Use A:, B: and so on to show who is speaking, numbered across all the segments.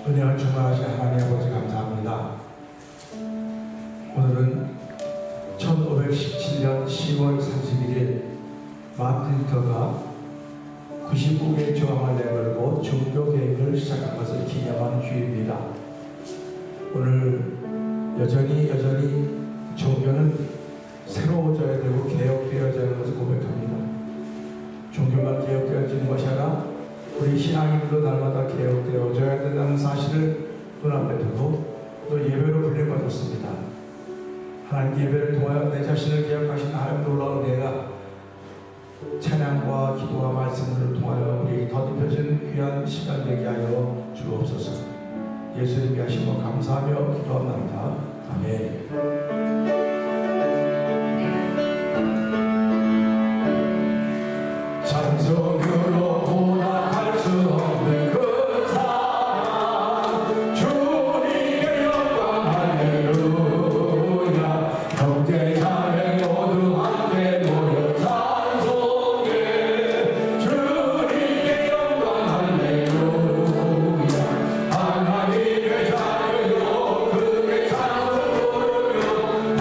A: 은혜를 충만하신 하나님 아버지 감사합니다. 오늘은 1517년 10월 31일 마틴 루터가 99개의 저항을 내걸고 종교 개혁을 시작한 것을 기념하는 주일입니다. 오늘 여전히 종교는 새로워져야 되고 개혁되어져야 하는 것을 고백합니다. 종교만 개혁되어지는 것이 아니라 우리 신앙인들도 날마다 개혁되어져야 된다는 사실을 눈앞에 두고 또 예배로 불려받았습니다. 하나님 예배를 통하여 내 자신을 개혁하신 하나님 놀라운 은혜가 찬양과 기도와 말씀들을 통하여 우리에게 더딥혀진 귀한 시간 되게 하여 주옵소서. 예수님께 하신 것 감사하며 기도합니다. 아멘. 찬송으로 보답할 수 없는 그 사랑 주님께 영광 할렐루야. 형제 자매 모두 함께 모여 찬송해 주님께 영광 할렐루야. 하나님의 자녀로 크게 찬송 부르며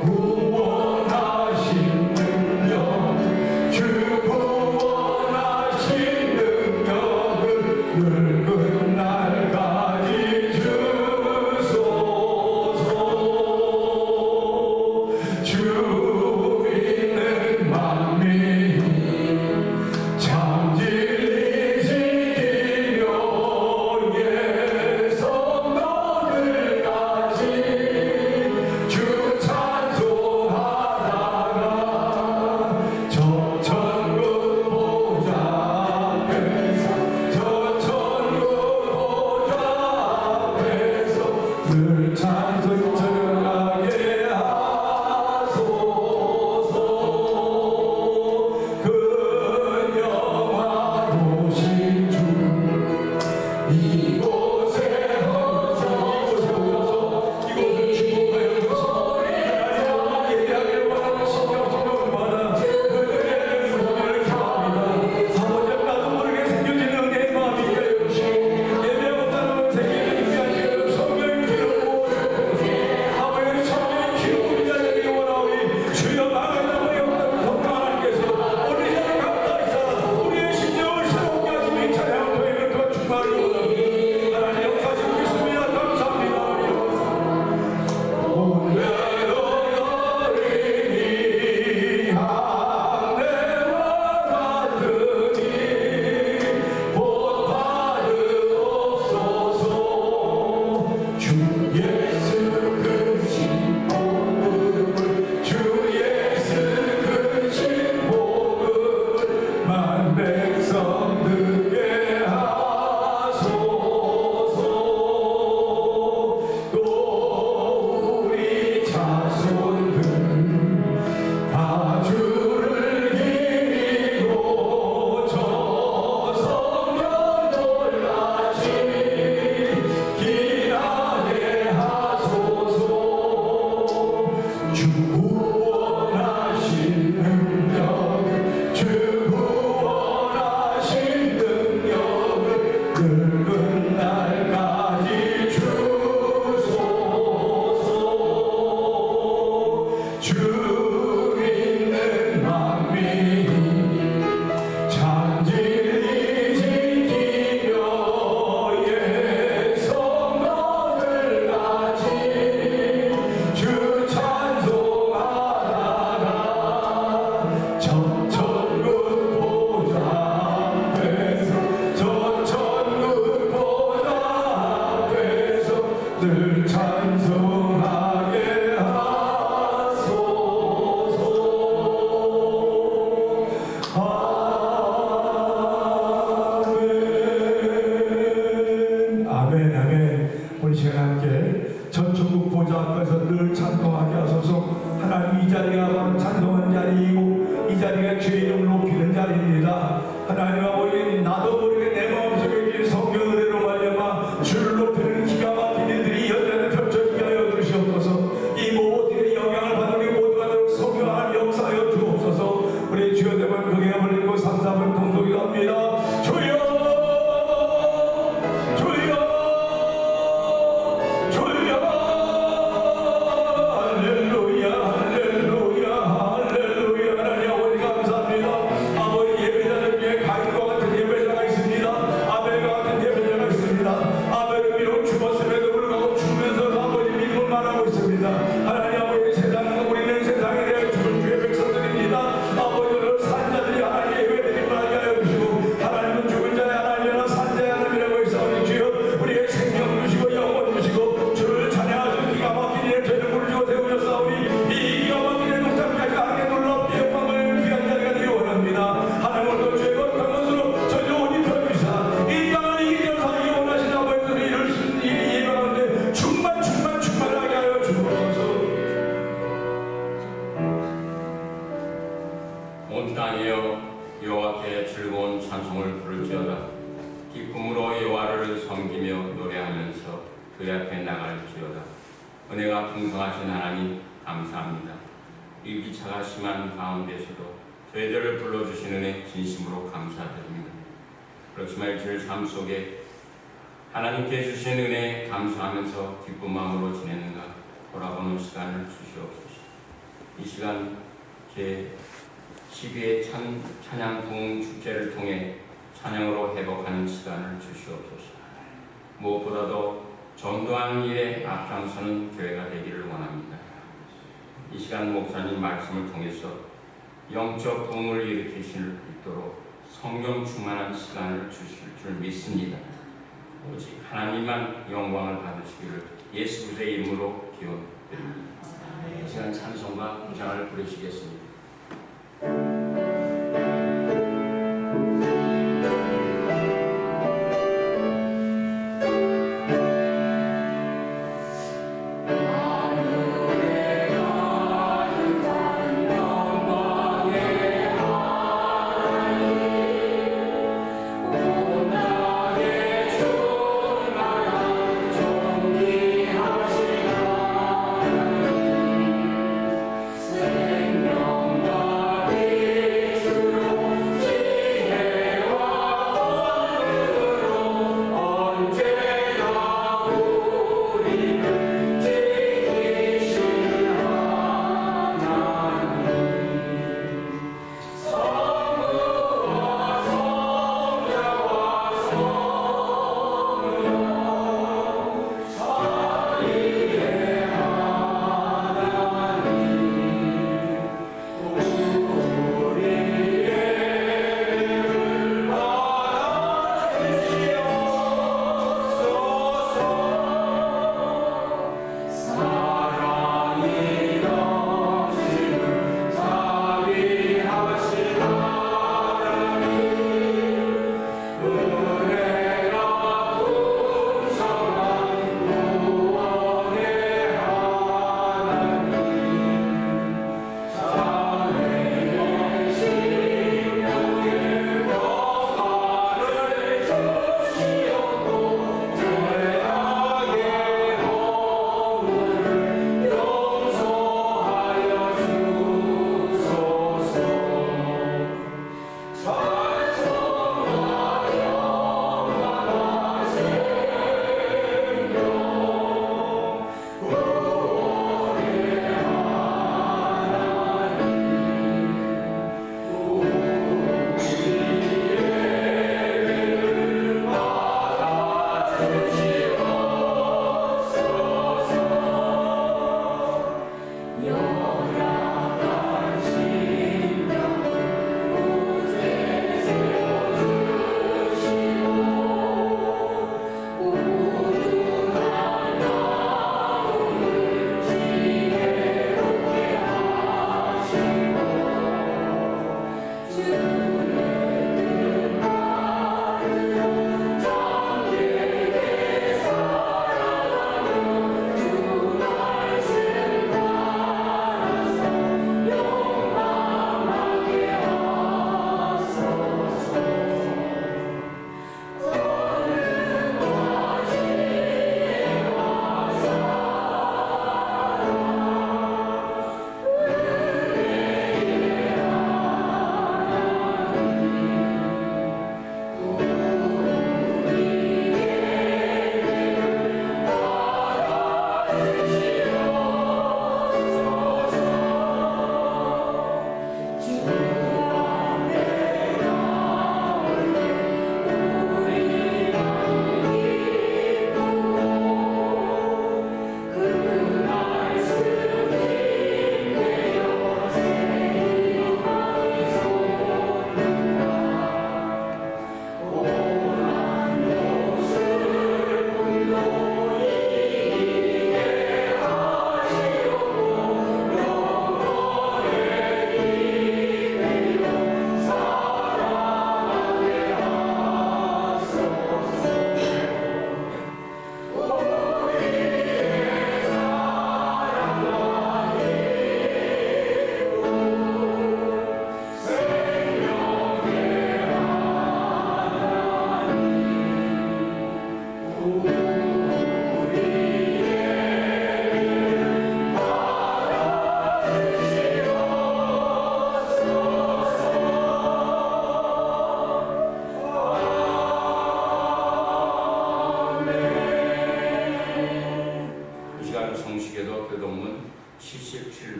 A: 구원하신 능력 주 구원하신 능력을 늙은 날까지 주소서 주 믿는 만민이 참 진리 지키며 예성너들까지 주 찬송하다가 저 천국 보좌 앞에서 저 천국 보좌 앞에서 늘 찬송하게 하소서 그 영화로우신 주 이곳에 오셔서 이곳을 축복하여 주시고 하나님 예배하길 원하는 신령심을 받아 그들의 눈을 켜합니다. 아버지 나도 모르게 생겨지는 내 마음이 하여 주시고 예배하고자는 생기는 귀하시고 성령의 기름 부어주시고 아버지 성령의 기름 부어주시기 원하오니 주여 나가는 우리 건강한 하나님께서 오늘 이 자리에 감사하사 우리의 심령을 새롭게 하시니 찬양 도행을 더 충만히 원합니다. 하나님 역사하시고 있습니다. 감사합니다. 오늘은 어린이 한해와 같으니 복 받으옵소서 주 예수 크신 복음을 주 예수 크신 복음을 만 백성 듣게 하소서 또 우리 자손들 다 주를 기리고 저 성령돌같이 기나게 하소서 주 구원하신 능력을 주 구원하신 능력을 늙은 날까지 주소서 주 믿는 만민이 참 진리 지키며 예성너들같이 주 찬송하다가 저 천국 보좌 앞에서 저 천국 보좌 앞에서 늘 찬송하게 하소서 아멘 아멘 아멘 우리 시간 함께 전천국 보좌 앞에서 늘 찬송하게 하소서. 하나님 이 자리가 바로 찬송하는 자리이고 이 자리가 주의 이름을 높이는 자리입니다. 하나님 아버지 나도 모르게 내 마음속에 긴 성령 은혜로 말미암아 주를 높이는 기가 막힌 일들이 연단에 펼쳐지게 하여 주시옵소서. 이 모든 영향을 받는 우리 모두가 늘 성령 하나님 역사하여 주옵소서. 우리 주여 되면 그게 버리고 삼삼을 동동이 갑니다. 주여 주여 주여 할렐루야 할렐루야 할렐루야. 하나님 아버지 감사합니다. 아버지 예배자들 중에 가인과 같은 예배자가 있습니다. 아벨과 같은 예배자가 있습니다. 아벨은 비록 죽었음에도 불구하고 죽으면서 아버지 믿음을 말하고 있습니다. 하나님 아버지 세상은 우리는 세상에 대해 죽은 주의 백성들입니다. 아버지 오늘 산자들이 하나님 예배드림 말게 하여 주시고 하나님은 죽은 자의 하나님이나 산자의 하나님이라고 했사오니 주여 우리의 생명 주시고 영혼 주시고 주를 찬양하시는 기가 막힌 일에 저희를 부르시고 세우셨사오니 이 기가 막힌 일 동작까지 하나님의 놀랍게 영광을 귀한 자리가 되기 원합니다. 하나님 오늘 주의 거룩한 것으로 저희 옷 입혀주시사 이 땅을 이기며 살기 원하시는 아버지들이 이룰 수 있는 일이 예방하는데 충만하게 하여 주옵소서.
B: 온 땅이여 여호와께 즐거운 찬송을 부를지어다. 기쁨으로 여호와를 섬기며 노래하면서 그 앞에 나갈지어다. 은혜가 풍성하신 하나님 감사합니다. 이 기차가 심한 가운데서도 저희들을 불러주신 은혜 진심으로 감사드립니다. 그렇지만 일주일 삶 속에 하나님께 주신 은혜 감사하면서 기쁜 마음으로 지내는가 돌아보는 시간을 주시옵소서. 이 시간 제 12회 찬양 부흥 축제를 통해 찬양으로 회복하는 시간을 주시옵소서. 무엇보다도 전도하는 일에 앞장서는 교회가 되기를 원합니다. 이 시간 목사님 말씀을 통해서 영적 부흥을 일으키실 수 있도록 성령 충만한 시간을 주실 줄 믿습니다. 오직 하나님만 영광을 받으시기를 예수 그리스도의 이름으로 기원드립니다. 이 시간 찬송과 공장을 부르시겠습니다.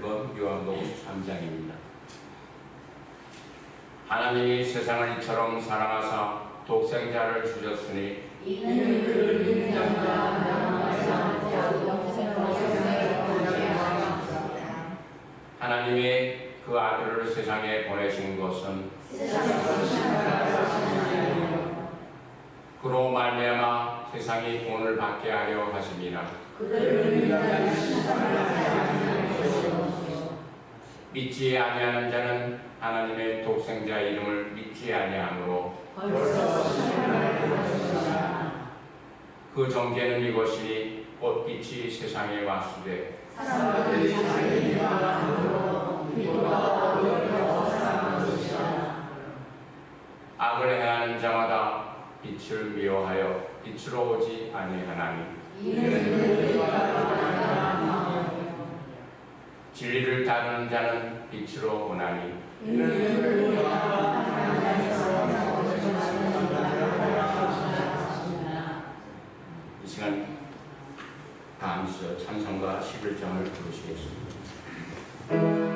B: 1번 요한복음 3장입니다. 하나님이 세상을 이처럼 사랑하사 독생자를 주셨으니
C: 이는 그를 인정하여 명하지 않고 영생으로 하셨습니다.
B: 하나님이 그 아들을 세상에 보내신 것은 그로 말미암아 세상이 구원을 받게 하려 하심이라. 믿지 아니하는 자는 하나님의 독생자 이름을 믿지 아니하므로 그 정죄는 이것이니 꽃빛이 세상에 왔으되 악을 행하는 자마다 빛을 미워하여 빛으로 오지 아니하나니 진리를 따르는 자는 빛으로 오나니 이 시간 다음 주 찬송가 11장을 부르시겠습니다.
C: 지금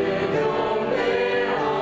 C: 주께 경배하리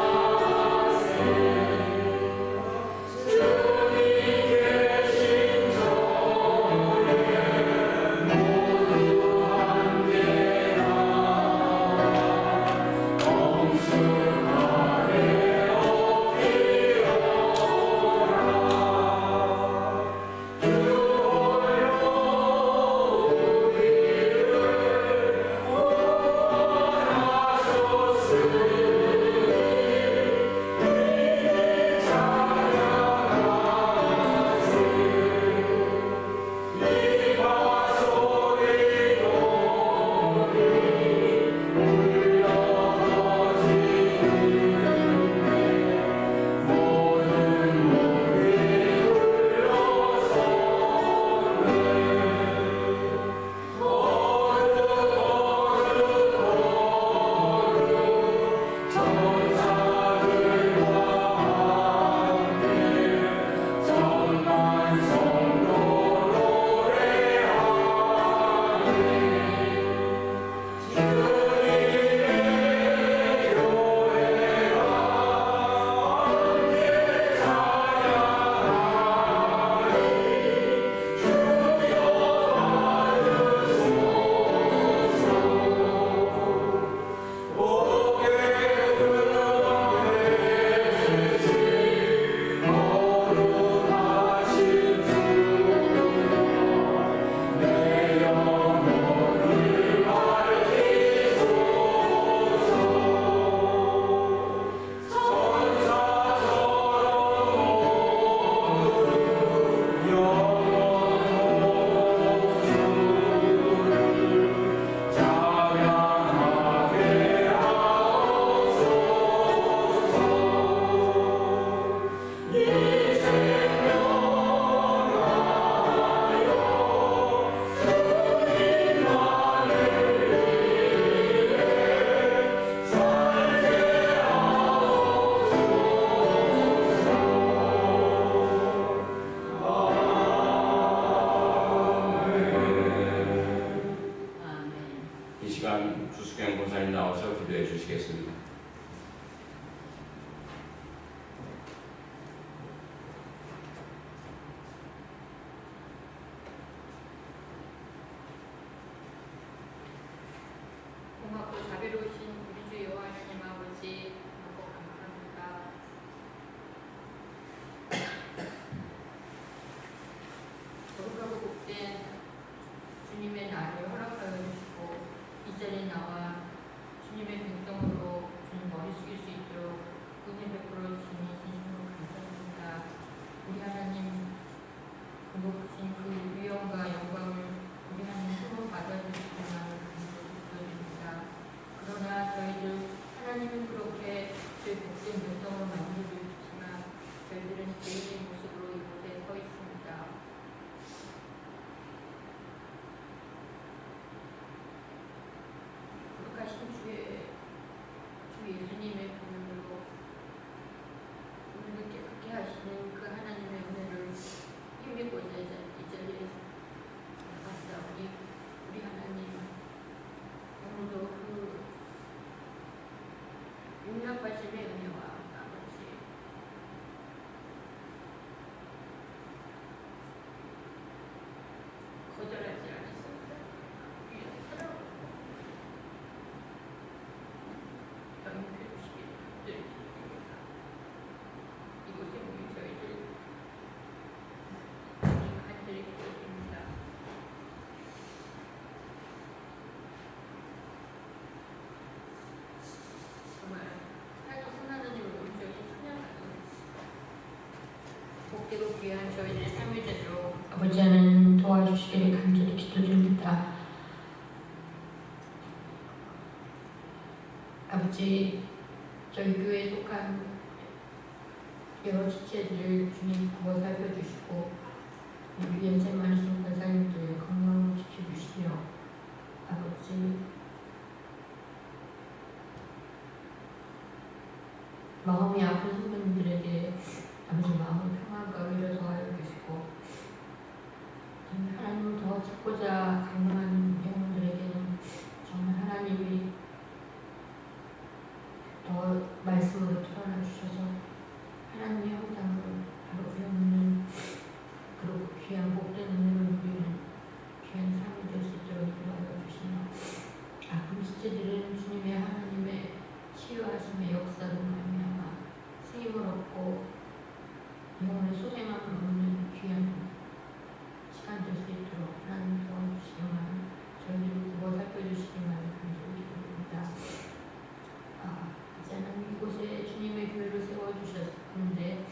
C: 복되고 귀한 저희들의 삶이 되도록
D: 아버지 하나님 도와주시기를 간절히 기도드립니다. 아버지, 저희 교회에 속한 여러 지체들을 주님 구워 살펴주시고 우리 연세 많으신 권사님들 건강을 지켜주시며 아버지 마음이 아픈 성도님들에게 아버지 마음의 평안과 위로 더하여 주시고 하나님을 더 찾고자 갈망하는 영혼들에게는 정말 하나님이 더 말씀으로 드러나 주셔서 하나님의 형상을 바로 배우는 그리고 귀한 복된 은혜를 누리는 귀한 삶이 될 수 있도록 도와주시며 아픈 지체들은 주님의 하나님의 치유하심의 역사로 말미암아 쓰임을 얻고 영혼의 소생함을 얻는 귀한 시간 될 수 있도록 하나님 도와주시기만 저희를 구워 살펴주시기만 간절히 기도합니다. 이제 하나님 이곳에 주님의 교회를 세워주셨는데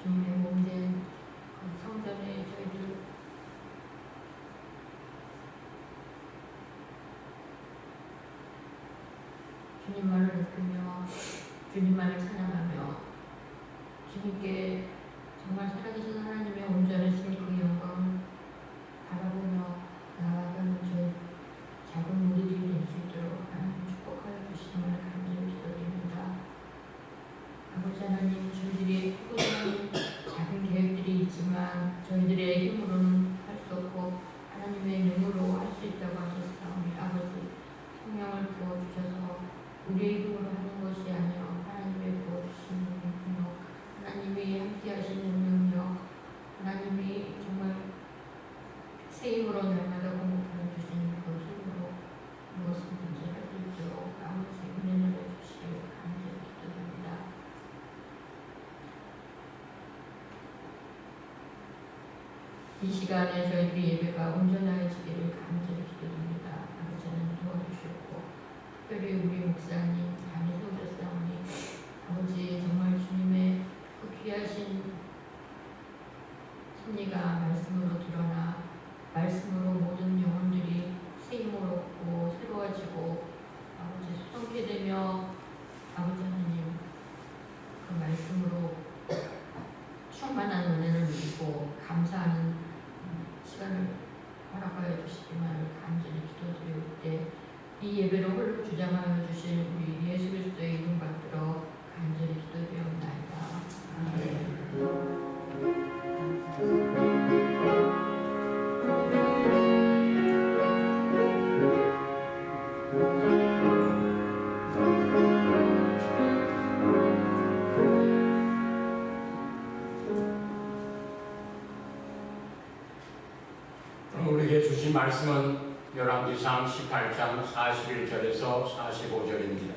D: 주님의 몸된 성전에 저희들 주님만을 높이며 주님만을 찬양하며 주님께 정말 살아계신 하나님의 온전하신 그 영광을 바라보며 나아가는 저희 작은 무리들이 될 수 있도록 하나님 축복하여 주시는 간절히 기도드립니다. 아버지 하나님, 저희들이 꾸준한 작은 계획들이 있지만 저희들의 힘으로는 할 수 없고 하나님의 능으로 할 수 있다고 하셨사오니 아버지 성령을 부어주셔서 우리의 힘으로 하는 것이 아니라 하나님의 부어주시는 능력, 하나님이 함께 하시는 능력, 하나님이 정말 새 힘으로 날마다 공급하여 주시는 그 힘으로 무엇이든지 할 수 있도록 아버지 은혜를 해주시길 간절히 기도합니다. 이 시간에 저희들이 예배가 온전해지기를 간절히 기도합니다. 아버지 하나님 도와주시고 특별히 우리 목사님 많이 세우셨사오니 아버지 정말 주님의 그 귀하신 섭리가 말씀으로 드러나 말씀으로 모든 영혼들이 쓰임을 얻고 새로워지고 아버지 수정케 되며 아버지 하나님 그 말씀으로 충만한 은혜를 누리고 감사하는 시간을 허락하여 주시기만 간절히 기도드릴 때 이 예배를 홀로 주장하여 주실 우리 예수 그리스도의 이름 받들어 간절히 기도드리옵나이다.
B: 우리에게 주신 말씀은 열왕기상 18장 41절에서 45절입니다.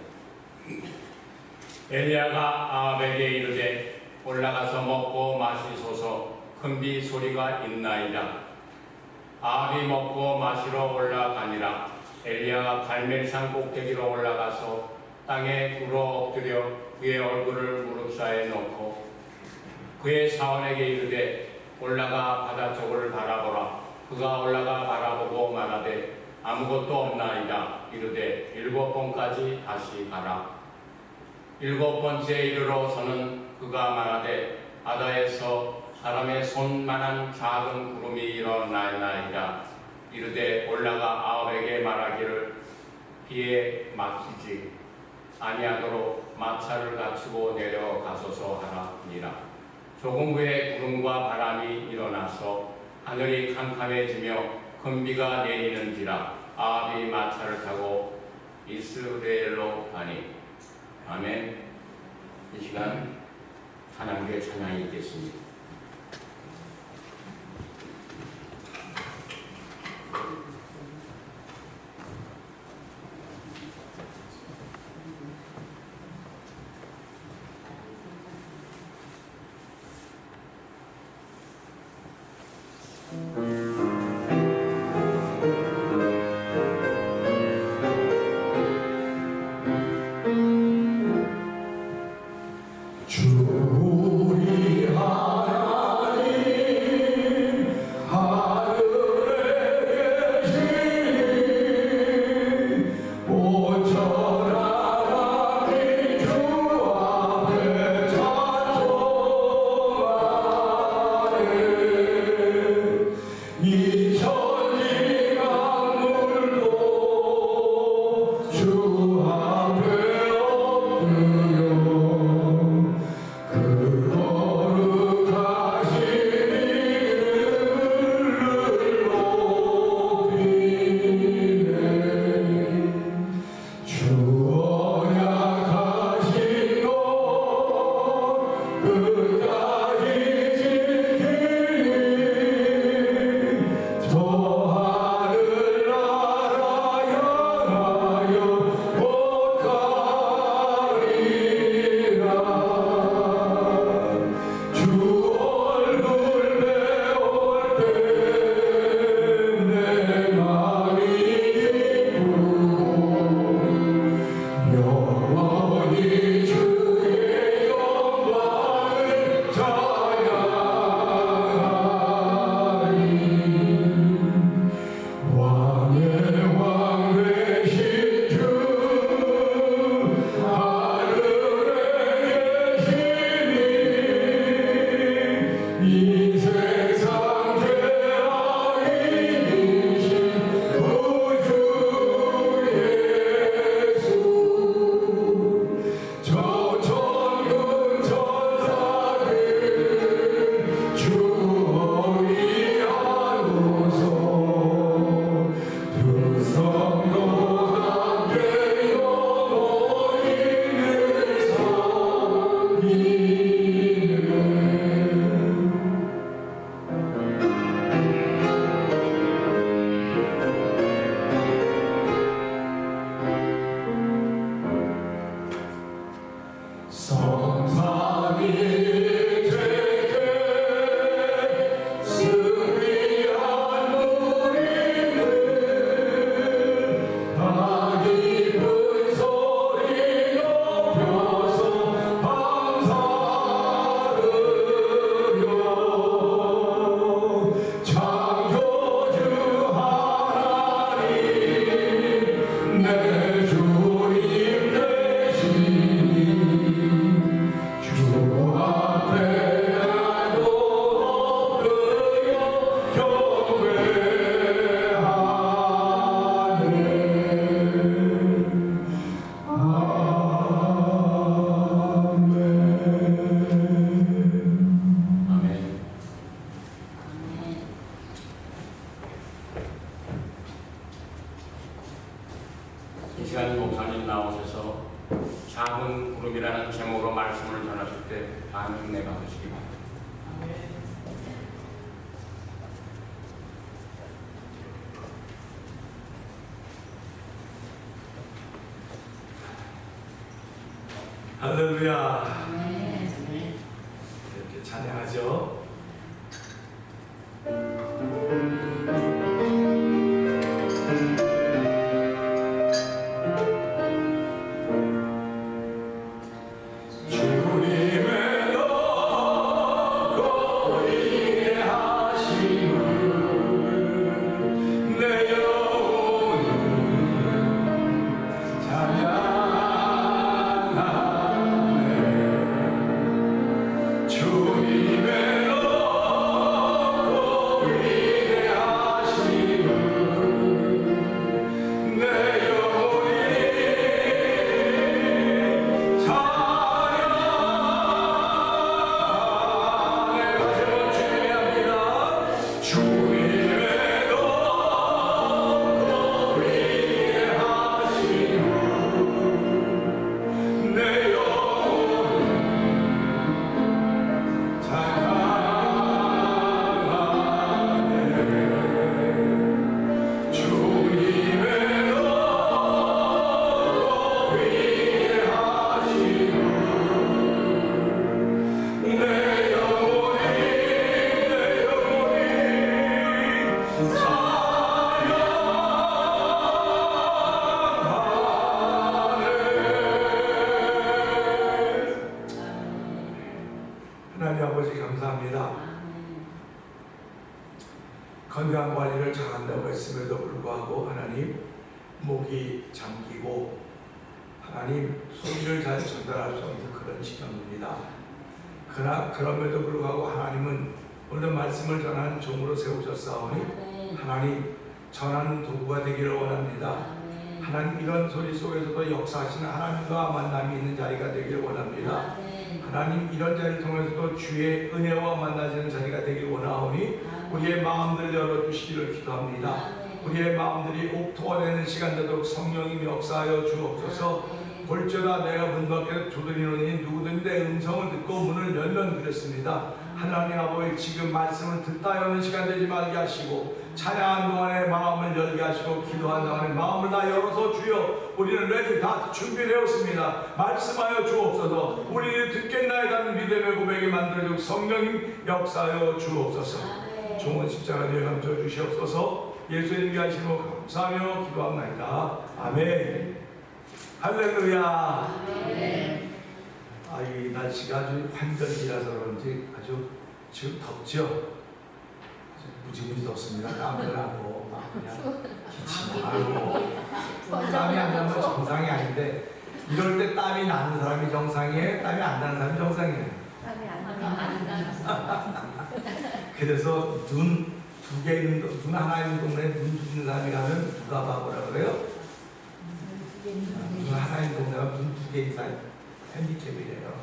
B: 엘리야가 아합에게 이르되 올라가서 먹고 마시소서 큰 비 소리가 있나이다. 아합이 먹고 마시러 올라가니라. 엘리야가 갈멜산 꼭대기로 올라가서 땅에 굴어 엎드려 그의 얼굴을 무릎사에 놓고 그의 사원에게 이르되 올라가 바다 쪽을 바라보라. 그가 올라가 바라보고 말하되 아무것도 없나이다. 이르되 7번까지 다시 가라. 7번째 이르러서는 그가 말하되 바다에서 사람의 손만한 작은 구름이 일어나나이다. 이르되 올라가 아합에게 말하기를 비에 막히지 아니하도록 마차를 갖추고 내려가소서 하라니라. 조금 후에 구름과 바람이 일어나서 하늘이 캄캄해지며 큰 비가 내리는지라. 아합이 마차를 타고 이스라엘로 가니. 아멘. 이 시간 하나님의 찬양이 있겠습니다.
A: 주 우리 끝까지 지키니 저 하늘나라 향하여 못 가리라. 주 얼굴 배울 때 내 맘이 기쁘고 영원히 주의 영광을 찬양하리. 왕의 왕 되신 주 하늘에 계시니 이 세상 죄악이신 우주 예수 저 천군 천사들 주의 하소서. 두 성도 함께 영원히 늘 성삼위 제게 승리한 우리는 다 기쁜 소리 높여서 감사하려. 창조주 하나님 내 주님 되시니 주 앞에 나도 엎드려 경배하네. 아멘.
B: 아멘. 이 시간 목사님 나오셔서 작은 구름이라는 제목으로 말씀을 전하실 때 반응 내가 하시기 바랍니다.
A: 할렐루야. 이렇게 찬양하죠. 주님의 높고 위대하심을 내 영혼은 찬양하네. 주님의 높고 위대하심을 내 영혼이 찬양하네. 다시 한번 주님의 합니다. 주님의 높고 위대하심을 내 영혼은 찬양하네. 주님의 높고 위대하심을 내 영혼이 찬양하네. 하나님 아버지 감사합니다. 건강 관리를 잘한다고 했음에도 불구하고 하나님 목이 잠기고 하나님 소리를 잘 전달할 수 없는 그런 지경입니다. 그러나 그럼에도 불구하고 하나님은 오늘 말씀을 전하는 종으로 세우셨사오니 하나님 전하는 도구가 되기를 원합니다. 하나님 이런 소리 속에서도 역사하시는 하나님과 만남이 있는 자리가 되기를 원합니다. 하나님 이런 자리를 통해서도 주의 은혜와 만나지는 자리가 되길 원하오니 우리의 마음들을 열어주시기를 기도합니다. 우리의 마음들이 옥토가 되는 시간 되도록 성령님이 역사하여 주옵소서. 볼지어다 내가 문 밖에 두드리노니 누구든 내 음성을 듣고 문을 열면 그랬습니다. 하나님 아버지 지금 말씀을 듣다여는 시간 되지 말게 하시고 찬양한 동안에 마음을 열게 하시고 기도한 동안에 마음을 다 열어서 주여 우리는 레디 다 준비되었습니다. 말씀하여 주옵소서. 우리는 듣겠나이다는 믿음의 고백이 만들어주고 성령님 역사하여 주옵소서. 종은 십자가 뒤에 감춰 주시옵소서. 예수님 위하시고 감사하며 기도합나이다. 아멘. 할렐루야. 이 날씨가 아주 환절기라서 그런지 아주 지금 덥죠? 무지무지 덥습니다. 땀도 나고 막 그냥 기침도 하고 땀이 안 나면 정상이 아닌데 이럴 때 땀이 나는 사람이 정상이에요? 땀이 안 나는 사람이 정상이에요? 그래서 눈 하나 있는 동네에 눈 두 있는 사람이 가면 누가 바보라 그래요? 눈 하나 있는 동네에 가면 눈 두 개 있는 사람이 핸디캡이래요.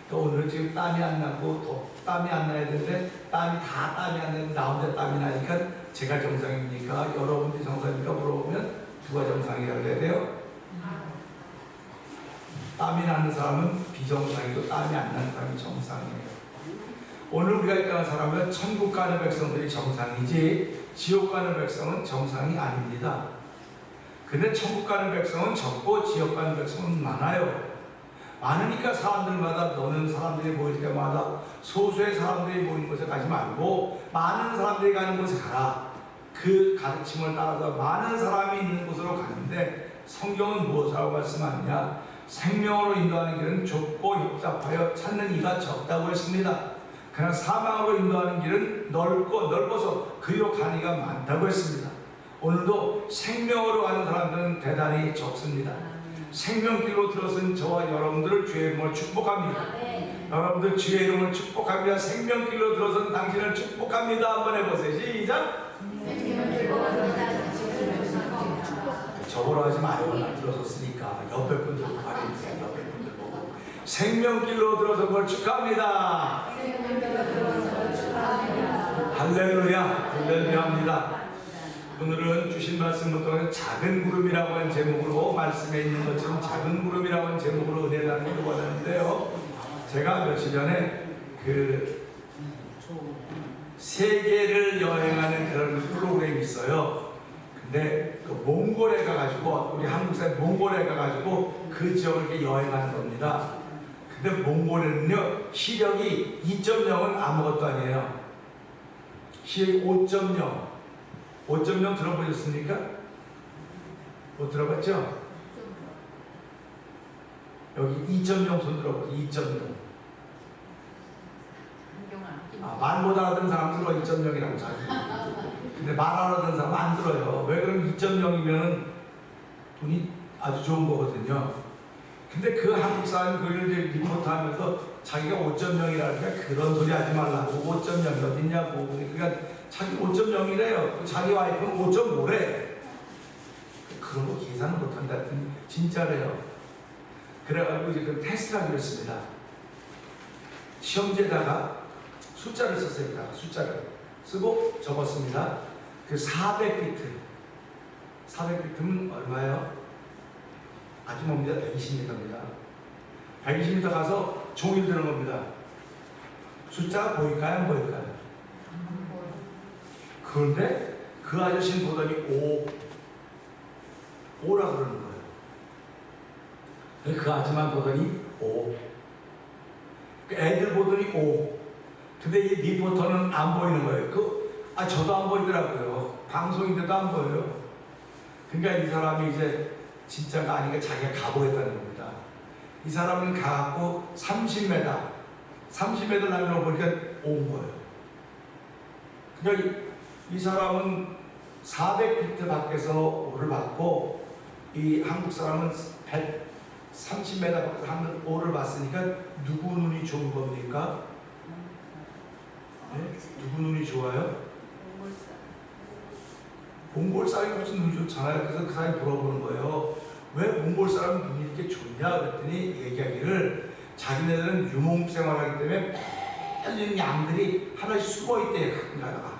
A: 또 오늘 지금 땀이 안 나고 땀이 안 나야 되는데 땀이 안 나는데 나 혼자 땀이 나니까 제가 정상입니까? 여러분들이 정상입니까? 물어보면 누가 정상이라고 해야 돼요? 땀이 나는 사람은 비정상이고 땀이 안 나는 사람이 정상이에요. 오늘 우리가 있다는 사람은 천국 가는 백성들이 정상이지 지옥 가는 백성은 정상이 아닙니다. 근데 천국 가는 백성은 적고 지옥 가는 백성은 많아요. 많으니까 사람들마다 노는 사람들이 모일 때마다 소수의 사람들이 모이는 곳에 가지 말고 많은 사람들이 가는 곳에 가라. 그 가르침을 따라서 많은 사람이 있는 곳으로 가는데 성경은 무엇이라고 말씀하느냐? 생명으로 인도하는 길은 좁고 협잡하여 찾는 이가 적다고 했습니다. 그러나 사망으로 인도하는 길은 넓어서 그리로 가는 이가 많다고 했습니다. 오늘도 생명으로 가는 사람들은 대단히 적습니다. 생명길로 들어선 저와 여러분들을 주의 이름으로 축복합니다. 여러분들 주의 이름을 축복합니다. 생명길로 들어선 당신을 축복합니다. 한번 해보세요. 시작. 저보러 하지 마요. 나 들어섰으니까 옆에 분들 보고 말해주세요. 옆에 분들 보고 생명길로 들어선 걸 축하합니다. 할렐루야. 할렐루야입니다. 오늘은 주신 말씀부터 작은 구름이라고 하는 제목으로 말씀에 있는 것처럼 작은 구름이라고 하는 제목으로 은혜를 나누려고 하는데요. 제가 며칠 전에 그 세계를 여행하는 그런 프로그램이 있어요. 근데 그 몽골에 가가지고 우리 한국 사람 몽골에 가가지고 그 지역을 이렇게 여행하는 겁니다. 근데 몽골에는요 시력이 2.0은 아무것도 아니에요. 시력이 5.0 들어보셨습니까? 못 들어봤죠? 여기 2.0 손 들어보세요. 2.0. 말 못 알아듣는 사람 들어 2.0이라고 자기. 근데 말 알아듣는 사람 안 들어요. 왜 그러면 2.0이면 돈이 아주 좋은 거거든요. 근데 그 한국 사람이 그걸 이제 리포트 하면서 자기가 5.0이라니까 그런 소리 하지 말라고 5.0이 어딨냐고. 그러니까 자기 5.0이래요. 자기 와이프는 5.5래. 그런 거 계산을 못한다. 진짜래요. 그래가지고 이제 그 테스트를 하기로 했습니다. 시험지에다가 숫자를 썼습니다. 숫자를 쓰고 적었습니다. 그 400피트. 400피트면 얼마예요? 아주 멉니다. 120m입니다. 120m 가서 종이를 드는 겁니다. 숫자가 보일까요? 안 보일까요? 그런데 그 아저씨는 보더니 5라 그러는 거예요. 그 아줌마 보더니 5. 그 애들 보더니 5. 근데 이 리포터는 안 보이는 거예요. 저도 안 보이더라고요. 방송인데도 안 보여요. 그러니까 이 사람이 이제 진짜가 아니니까 자기가 가보겠다는 겁니다. 이 사람은 가갖고 30m 라면을 보니까 온 거예요. 그러니까 이 사람은 400피트 밖에서 오를 받고 이 한국 사람은 130m 밖에서 하늘 오를 봤으니까 누구 눈이 좋은 겁니까? 네? 누구 눈이 좋아요? 몽골 사람이 무슨 눈이 좋잖아요. 그래서 그 사람이 물어보는 거예요. 왜 몽골 사람 눈이 이렇게 좋냐? 그랬더니 얘기하기를 자기네들은 유목생활하기 때문에 매일 양들이 하나씩 숨어있대요. 가끔 가다가.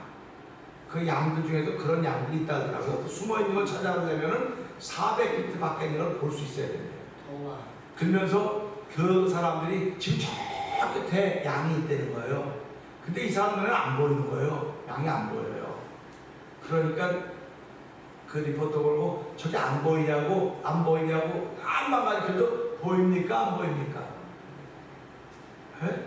A: 그 양들 중에도 그런 양들이 있다더라고요. 숨어있는 걸 찾아가려면 400피트 밖에 있는 걸 볼 수 있어야 된대요.
E: 그러면서 그 사람들이 지금 저 끝에 양이 있다는 거예요. 근데 이 사람들은 안 보이는 거예요. 양이 안 보여요. 그러니까 그 리포터 걸고 저기 안 보이냐고 암만 가르쳐도 보입니까? 안 보입니까? 에?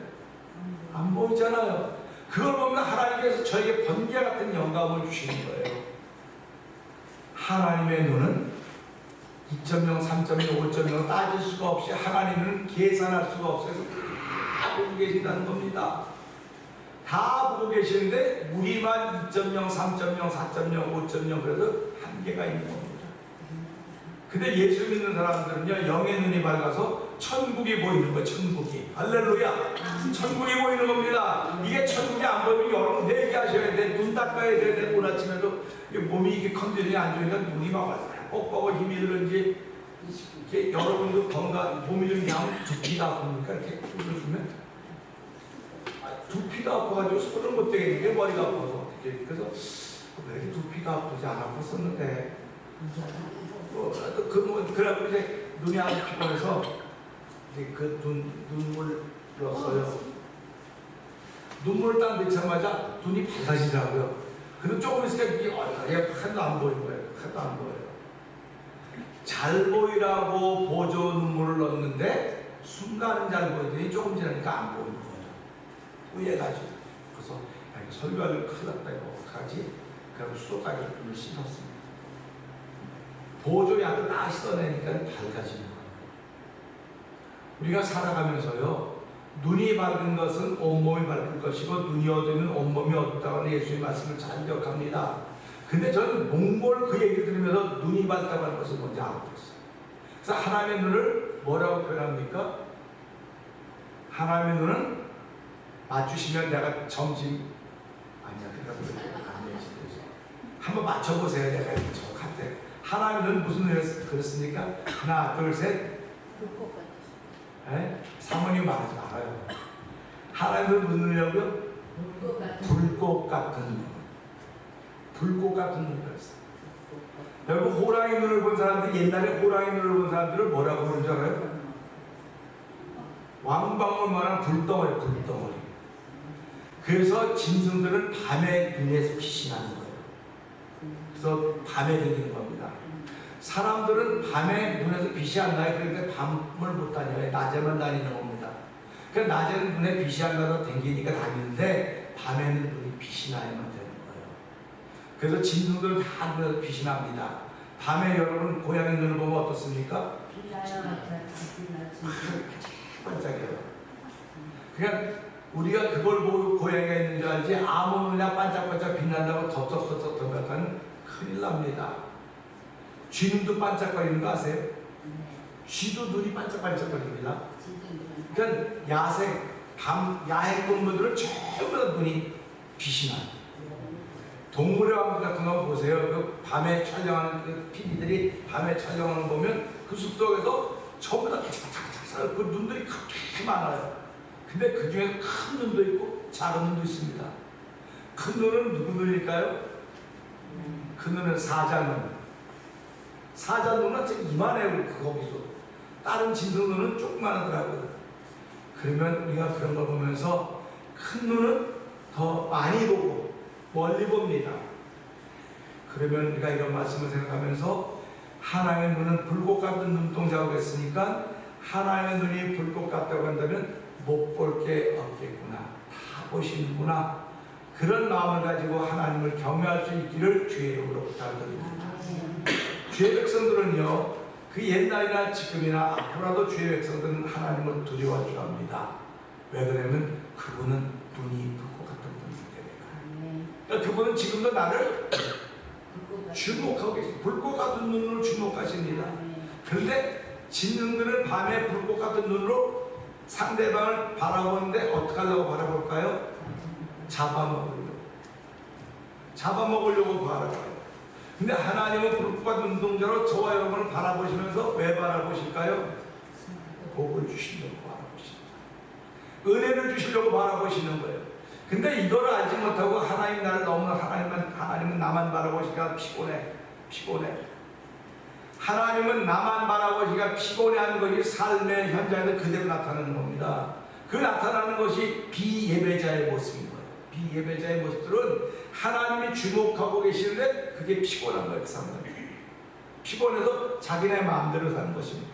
E: 안 보이잖아요. 그걸 보면 하나님께서 저에게 번개 같은 영감을 주시는 거예요. 하나님의 눈은 2.0, 3.0, 5.0 따질 수가 없이 하나님은 계산할 수가 없어서 다 보고 계신다는 겁니다. 다 보고 계시는데 우리만 2.0, 3.0, 4.0, 5.0 그래서 한계가 있는 겁니다. 근데 예수 믿는 사람들은요 영의 눈이 밝아서 천국이 보이는 거예요. 천국이. 할렐루야. 천국이 보이는 겁니다. 이게 천국이 안 보이면 여러분 회개하셔야 돼. 눈 닦아야 돼. 내일 아침에도 몸이 이게 컨디션이 안 좋으니까 눈이 막 뻑뻑하고 힘이 들는지 이렇게 여러분도 건강 몸이 좀 그냥 두피가 아픕니까? 이렇게 뚫어주면 두피가 아파가지고 손을 못 대겠는데 머리가 아파서 어떻게 그래서 왜 이렇게 두피가 아프지 안 아팠었는데 그래갖고 이제 눈이 아주 피곤해서 이제 그 눈물 흘렸어요. 눈물을 딱 넣자마자 눈이 밝아지더라고요. 근데 조금 있으니까 이게 하나도 안 보이는 거예요. 하나도 안 보여요. 잘 보이라고 보조 눈물을 넣었는데 순간은 잘 보이더니 조금 지나니까 안 보이는 거예요. 후회가지고. 그래서 야, 이거 설교하면 큰일 났다 이거 어떡하지? 그래서 수도까지 눈을 씻었습니다. 보조약을 다 씻어내니까 밝아지는 거예요. 우리가 살아가면서요 눈이 밝은 것은 온몸이 밝을 것이고 눈이 어두우면 온몸이 어둡다고 예수의 말씀을 잘 기억합니다. 근데 저는 몽골 그 얘기를 들으면서 눈이 밝다고 하는 것은 뭔지 알아버렸어요. 그래서 하나님의 눈을 뭐라고 표현합니까? 하나님의 눈은 맞추시면 내가 점심 아니야 그러니까 안 되지. 한번 맞춰보세요. 내가 정확한데 하나님의 눈은 무슨 눈을 그렸습니까? 하나 둘 셋 사모님 말하지 말아요. 하나님은 무슨 눈이라고요? 불꽃 같은 눈. 불꽃 같은 눈이었어요. 여러분 호랑이 눈을 본 사람들 옛날에 호랑이 눈을 본 사람들을 뭐라고 부르는 줄 알아요? 왕방울만한 불덩어리 불덩어리. 그래서 짐승들은 밤에 눈에서 빛이 나는 거예요. 그래서 밤에 다니는 겁니다. 사람들은 밤에 눈에서 빛이 안 나요. 그러니까 밤을 못 다녀요. 낮에만 다니는 겁니다. 그러니까 낮에는 눈에 빛이 안 나서 다니니까 다니는데 밤에는 눈이 빛이 나야만 되는 거예요. 그래서 짐승들은 다 눈에서 빛이 납니다. 밤에 여러분 고양이 눈을 보면 어떻습니까? 반짝여요. 그냥 우리가 그걸 보고 고양이가 있는 줄 알지 아무 그냥 반짝반짝 빛난다고 덥덥덥덥 덥하면 큰일 납니다. 쥐눈도 반짝거리는 거 아세요? 쥐도 눈이 반짝반짝거립니다. 그러니까 야행 동물들은 전부 다 눈이 빛이 나요. 동물의 왕국 같은 거 보세요. 그 밤에 촬영하는 그 PD들이 밤에 촬영하는 거 보면 그 숲속에서 전부 다 착착착착 그 눈들이 그렇게 많아요. 근데 그 중에서 큰 눈도 있고 작은 눈도 있습니다. 큰 눈은 누구 눈일까요? 큰 눈은 사자눈. 사자눈은 이만해요. 거기서 다른 짐승 눈은 조그만하더라고요. 그러면 우리가 그런 걸 보면서 큰 눈은 더 많이 보고 멀리 봅니다. 그러면 우리가 이런 말씀을 생각하면서 하나님의 눈은 불꽃 같은 눈동자가 됐으니까 하나님의 눈이 불꽃 같다고 한다면 못 볼 게 없겠구나. 다 보시는구나. 그런 마음을 가지고 하나님을 경외할 수 있기를 주의 이름으로 부탁드립니다. 주의 백성들은요, 그 옛날이나 지금이나 앞으로라도 주의 백성들은 하나님을 두려워할 줄 압니다. 왜 그러냐면 그분은 눈이 불꽃 같은 분이기 때문에. 그러니까 그분은 지금도 나를 주목하고 계십니다. 불꽃 같은 눈으로 주목하십니다. 그런데 짐승들은 밤에 불꽃 같은 눈으로 상대방을 바라보는데 어떻게 하려고 바라볼까요? 잡아먹으려고 바라봐요. 근데 하나님은 불꽃 같은 눈동자로 저와 여러분을 바라보시면서 왜 바라보실까요? 복을 주시려고 바라보십니다. 은혜를 주시려고 바라보시는 거예요. 근데 이걸 알지 못하고 하나님 나를 너무나 하나님은 나만 바라보시니까 피곤해. 하나님은 나만 바라보시기가 피곤해하는 것이 삶의 현장에서 그대로 나타나는 겁니다. 그 나타나는 것이 비예배자의 모습인 거예요. 비예배자의 모습들은 하나님이 주목하고 계시는데 그게 피곤한 거예요. 그 사람들. 피곤해서 자기네 마음대로 사는 것입니다.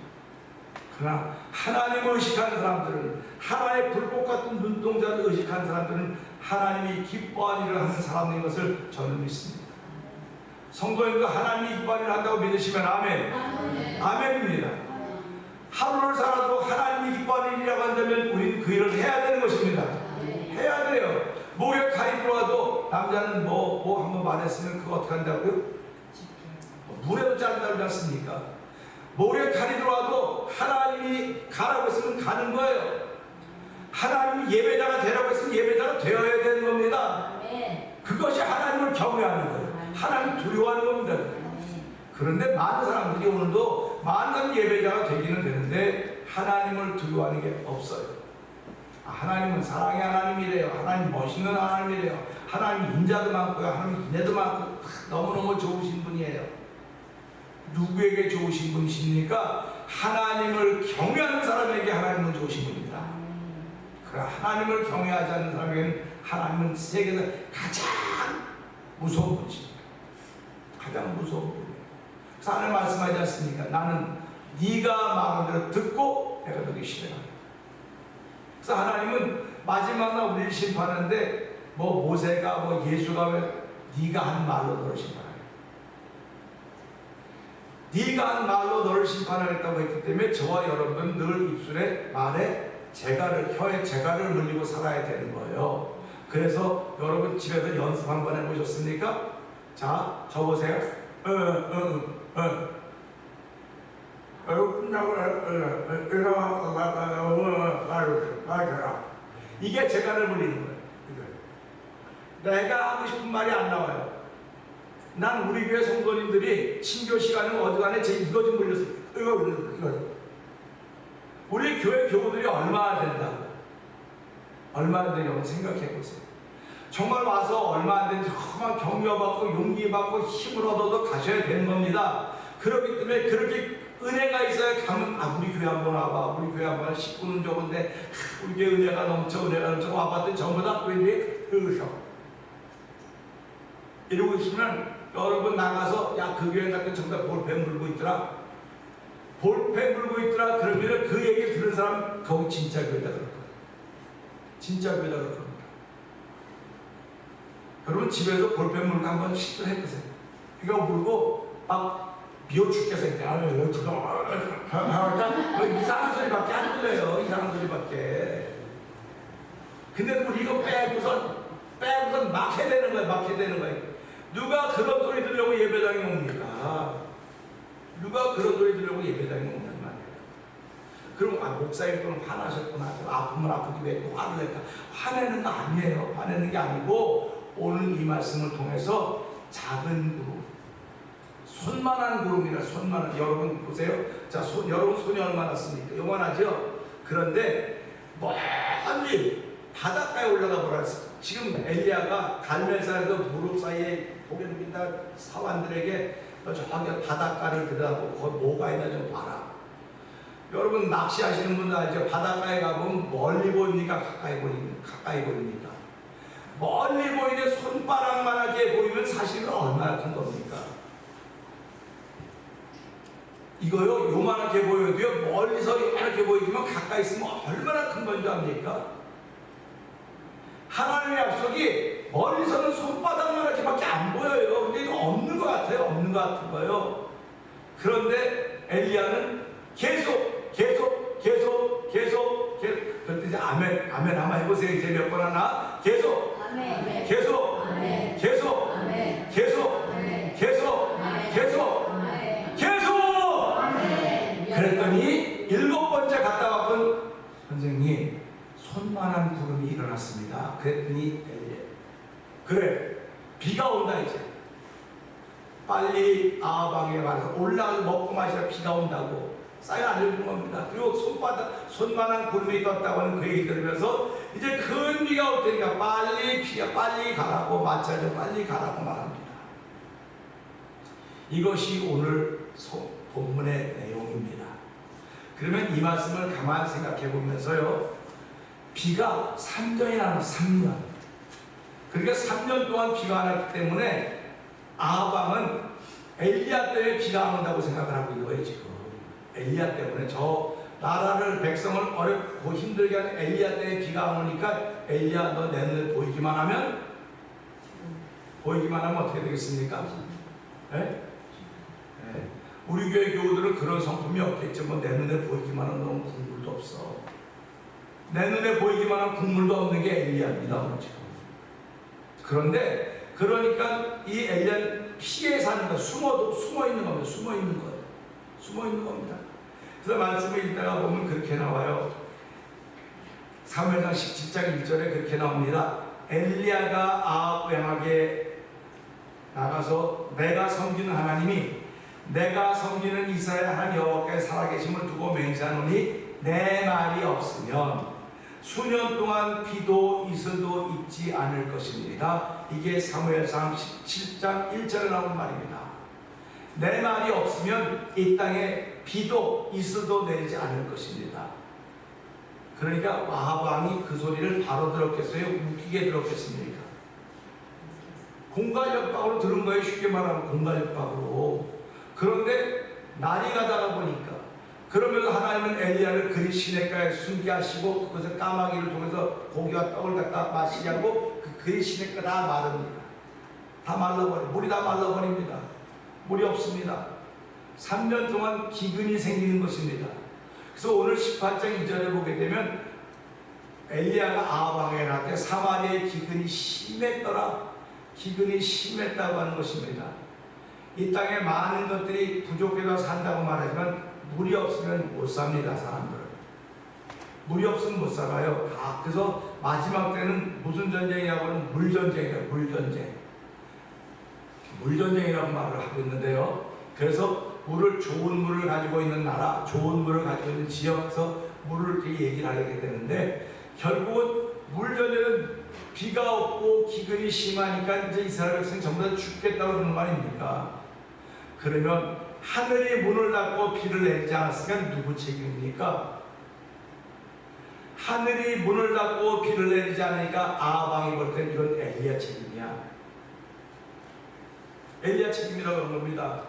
E: 그러나 하나님을 의식하는 사람들은, 하나님의 불꽃 같은 눈동자를 의식하는 사람들은 하나님이 기뻐하는 일을 하는 사람인 것을 저는 믿습니다. 성도님도 하나님이 기뻐하는 일을 한다고 믿으시면 아멘. 아멘입니다. 하루를 살아도 하나님이 기뻐하는 일이라고 한다면 우리는 그 일을 해야 되는 것입니다. 해야 돼요. 목에 칼이 들어와도 남자는 뭐 한번 말했으면 그거 어떻게 한다고요? 물에도 자른다고 하지 않습니까? 목에 칼이 들어와도 하나님이 가라고 했으면 가는 거예요. 하나님이 예배자가 되라고 했으면 예배자가 되어야 되는 겁니다. 그것이 하나님을 경외하는 거예요. 하나님을 두려워하는 겁니다. 그런데 많은 사람들이 오늘도 많은 예배자가 되기는 되는데 하나님을 두려워하는 게 없어요. 하나님은 사랑의 하나님이래요. 하나님 멋있는 하나님이래요. 하나님 인자도 많고요. 하나님 인애도 많고 너무너무 좋으신 분이에요. 누구에게 좋으신 분이십니까? 하나님을 경외하는 사람에게 하나님은 좋으신 분입니다. 그러나 하나님을 경외하지 않는 사람에게는 하나님은 세계에서 가장 무서운 분이십니다. 가장 무서운 분이에요. 그래서 하나님 말씀하지 않습니까? 나는 네가 말한 대로 듣고 내가 너에게 실행하겠다. 그래서 하나님은 마지막 날 우리를 심판하는데 모세가 예수가 왜 네가 한 말로 너를 심판하겠다. 네가 한 말로 너를 심판하겠다고 했기 때문에 저와 여러분은 늘 입술에 말에 혀에 재갈을 물리고 살아야 되는 거예요. 그래서 여러분 집에서 연습 한번 해보셨습니까? 자, 저보세요. 이게 재갈을 물리는 거예요. 내가 하고 싶은 말이 안 나와요. 난 우리 교회 성도님들이 친교 시간에 어디간에 이거 좀 물렸어요. 이거. 우리 교회 교우들이 얼마나 된다고? 얼마나 되냐고 생각해 보세요. 정말 와서 얼마 안 되는지 정말 격려받고 용기받고 힘을 얻어도 가셔야 되는 겁니다. 그렇기 때문에 그렇게 은혜가 있어야 가면 우리 교회 한번 와봐. 우리 교회 한번 식구는 좋은데 우리 교회 은혜가 넘쳐 와봤더니 전부 다 왠지 으셔. 이러고 있으면 여러분 나가서 그 교회 갔더니 전부 다 볼펜 물고 있더라. 볼펜 물고 있더라. 그러면 그 얘기 들은 사람 거기 진짜 교회다 그럴 거예요. 진짜 교회다 그럴 겁니다. 여러분 집에서 볼펜 물고 한번 시도를 해보세요. 이거 물고 막 비워 죽겠어. 이상한 소리밖에 안 들려요. 이상한 소리밖에. 근데 우리 이거 빼고선 막 해야 되는 거예요. 막 해야 되는 거예요. 누가 그런 소리 들으려고 예배당에 옵니까? 누가 그런 소리 들으려고 예배당에 온단 말이에요. 그럼 목사님 또는 화나셨구나. 아프면 아프게 왜 또 화를 낼까? 화내는 거 아니에요. 화내는 게 아니고 오늘 이 말씀을 통해서 작은 구름, 손만한 구름이라 손만한. 여러분 보세요. 자, 여러분 손이 얼마나 씁니까? 요만하죠? 그런데 멀리 바닷가에 올라가 보라. 지금 엘리야가 갈멜산에서 무릎 사이에 고개 숙인다 사관들에게 저기 바닷가를 들여다보고 거기 뭐가 있나 좀 봐라. 여러분 낚시하시는 분들 알죠? 바닷가에 가보면 멀리 보입니까? 가까이 보입니까? 멀리 보이는 손바닥만하게 보이면 사실은 얼마나 큰 겁니까? 이거요 요만하게 보여도요 멀리서 이렇게 보이지만 가까이 있으면 얼마나 큰 건 줄 압니까? 하나님의 약속이 멀리서는 손바닥만하게밖에 안 보여요. 근데 이거 없는 것 같아요. 없는 것 같은 거예요. 그런데 엘리야는 계속 그런데 이제 아멘 한번 해보세요. 이제 몇 번 하나 계속 그랬더니 7번째 갔다 왔건 선생님 손만한 구름이 일어났습니다. 그랬더니 그래 비가 온다. 이제 빨리 아방에 와서 올라가서 먹고 마시라. 비가 온다고 쌓여 알려주는 겁니다. 그리고 손만한 구름이 떴다고 하는 그 얘기 들으면서 이제 큰 비가 올 테니까 빨리 가라고 마차죠. 빨리 가라고 말합니다. 이것이 오늘 본문의 내용입니다. 그러면 이 말씀을 가만히 생각해 보면서요, 비가 3년이나 나 3년. 그러니까 3년 동안 비가 안 왔기 때문에 아합 왕은 엘리야 때문에 비가 안 온다고 생각을 하고 있는 거예요, 지금. 엘리야 때문에 저 나라를, 백성을 어렵고 힘들게 하는 엘리야 때문에 비가 안 오니까 엘리야 너 내 눈에 보이기만 하면 어떻게 되겠습니까? 네? 네. 우리 교회 교우들은 그런 성품이 없겠죠. 뭐 내 눈에 보이기만 하면 너무 국물도 없어. 내 눈에 보이기만 한 국물도 없는 게 엘리야입니다, 지금. 그런데 그러니까 이 엘리야는 피해 사는 거, 숨어 있는 겁니다. 숨어 있는 겁니다. 그래서 말씀을 읽다가 보면 그렇게 나와요. 사무엘상 17장 1절에 그렇게 나옵니다. 엘리야가 아합 왕에게 나가서 내가 섬기는 하나님이 내가 섬기는 이스라엘 하나님 여호와께 살아계심을 두고 맹세하노니 내 말이 없으면 수년 동안 비도 이슬도 있지 않을 것입니다. 이게 사무엘상 17장 1절에 나온 말입니다. 내 말이 없으면 이 땅에 비도 이슬도 내리지 않을 것입니다. 그러니까 아합 왕이 그 소리를 바로 들었겠어요? 웃기게 들었겠습니까? 공갈협박으로 들은 거예요. 쉽게 말하면 공갈협박으로. 그런데 날이 가다가 보니까, 그러면서 하나님은 엘리야를 그리 시냇가에 숨게 하시고 그것을 까마귀를 통해서 고기와 떡을 갖다 마시게 하고 그 그리 시냇가 다 마릅니다. 다 말라버려. 물이 다 말라버립니다. 물이 없습니다. 3년 동안 기근이 생기는 것입니다. 그래서 오늘 18장 2절에 보게 되면 엘리야가 아합 왕에게 사마리아의 기근이 심했더라. 기근이 심했다고 하는 것입니다. 이 땅에 많은 것들이 부족해서 산다고 말하지만 물이 없으면 못 삽니다, 사람들은. 물이 없으면 못 살아요. 다. 그래서 마지막 때는 무슨 전쟁이라고 하면 물전쟁이에요. 물전쟁이라고 말을 하고 있는데요. 그래서 좋은 물을 가지고 있는 나라, 좋은 물을 가지고 있는 지역에서 물을 이렇게 얘기를 하게 되는데, 결국은 물전쟁은 비가 없고 기근이 심하니까 이제 이스라엘 백성이 전부 다 죽겠다고 그러는 거 아닙니까? 그러면 하늘이 문을 닫고 비를 내리지 않았으니까 누구 책임입니까? 하늘이 문을 닫고 비를 내리지 않으니까 아합 왕이 볼 땐 이건 엘리야 책임이야. 엘리야 책임이라고 하는 겁니다.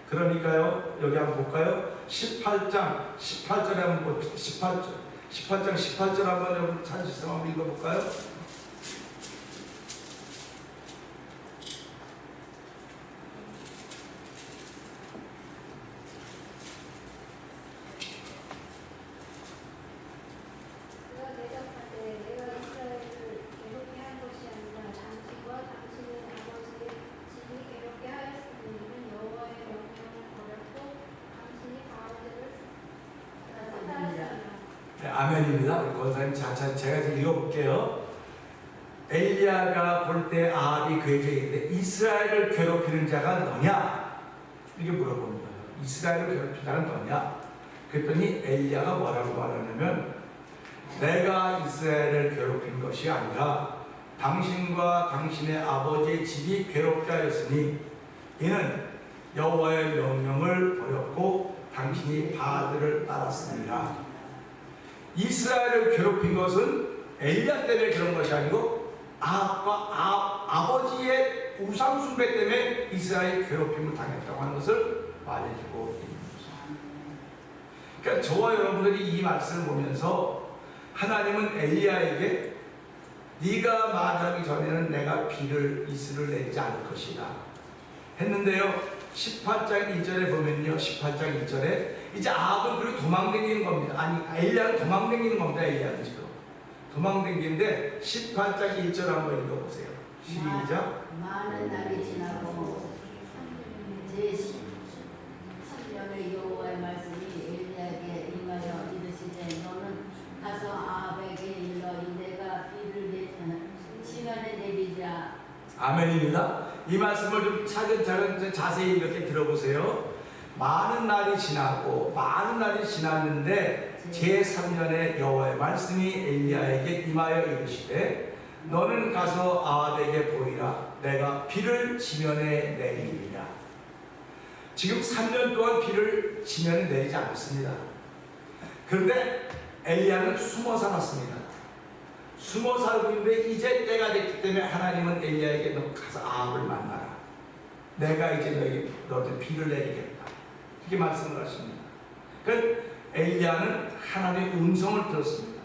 E: 그러니까요, 여기 한번 볼까요? 18절에 한번 봅시다. 18장 18절 한번 여러분 찾으시면 한번 읽어볼까요? 네, 아멘입니다. 우리 권사님 제가 지금 읽어볼게요. 엘리야가 볼 때 아합이 그에게 이르되 이스라엘을 괴롭히는 자가 너냐? 이렇게 물어보는 거예요. 이스라엘을 괴롭히는 자가 너냐? 그랬더니 엘리야가 뭐라고 말하냐면 내가 이스라엘을 괴롭힌 것이 아니라 당신과 당신의 아버지의 집이 괴롭게 하였으니 이는 여호와의 명령을 버렸고 당신이 바알들을 따랐습니다. 이스라엘을 괴롭힌 것은 엘리야 때문에 그런 것이 아니고 아버지의 우상 숭배 때문에 이스라엘이 괴롭힘을 당했다고 하는 것을 말해주고 있는 것입니다. 그러니까 저와 여러분들이 이 말씀을 보면서 하나님은 엘리야에게 네가 말하기 전에는 내가 이슬을 내리지 않을 것이다 했는데요. 18장 1절에 보면요. 18장 1절에 이제 아합은 그리고 도망다니는 겁니다. 아니, 엘리야는 도망다니는 겁니다. 엘리야는 지금 도망다니는데 18장 1절 한번 읽어보세요. 시작.
F: 많은 날이 지나고 제13년의 여호와의 말씀이 엘리야에게 임하여 이르시되 너는 가서 아합에게 일러 이내가 비를 시간에 내리자.
E: 아멘입니다. 이 말씀을 좀 차근차근 자세히 이렇게 들어보세요. 많은 날이 지났는데 제3년에 여호와의 말씀이 엘리야에게 임하여 이르시되 너는 가서 아합에게 보이라 내가 비를 지면에 내리리라. 지금 3년 동안 비를 지면에 내리지 않았습니다. 그런데 엘리야는 숨어 살았습니다. 숨어 살고 있는데 이제 때가 됐기 때문에 하나님은 엘리야에게 너 가서 아합을 만나라. 내가 이제 너한테 비를 내리겠다. 이렇게 말씀을 하십니다. 그러니까 엘리야는 하나님의 음성을 들었습니다.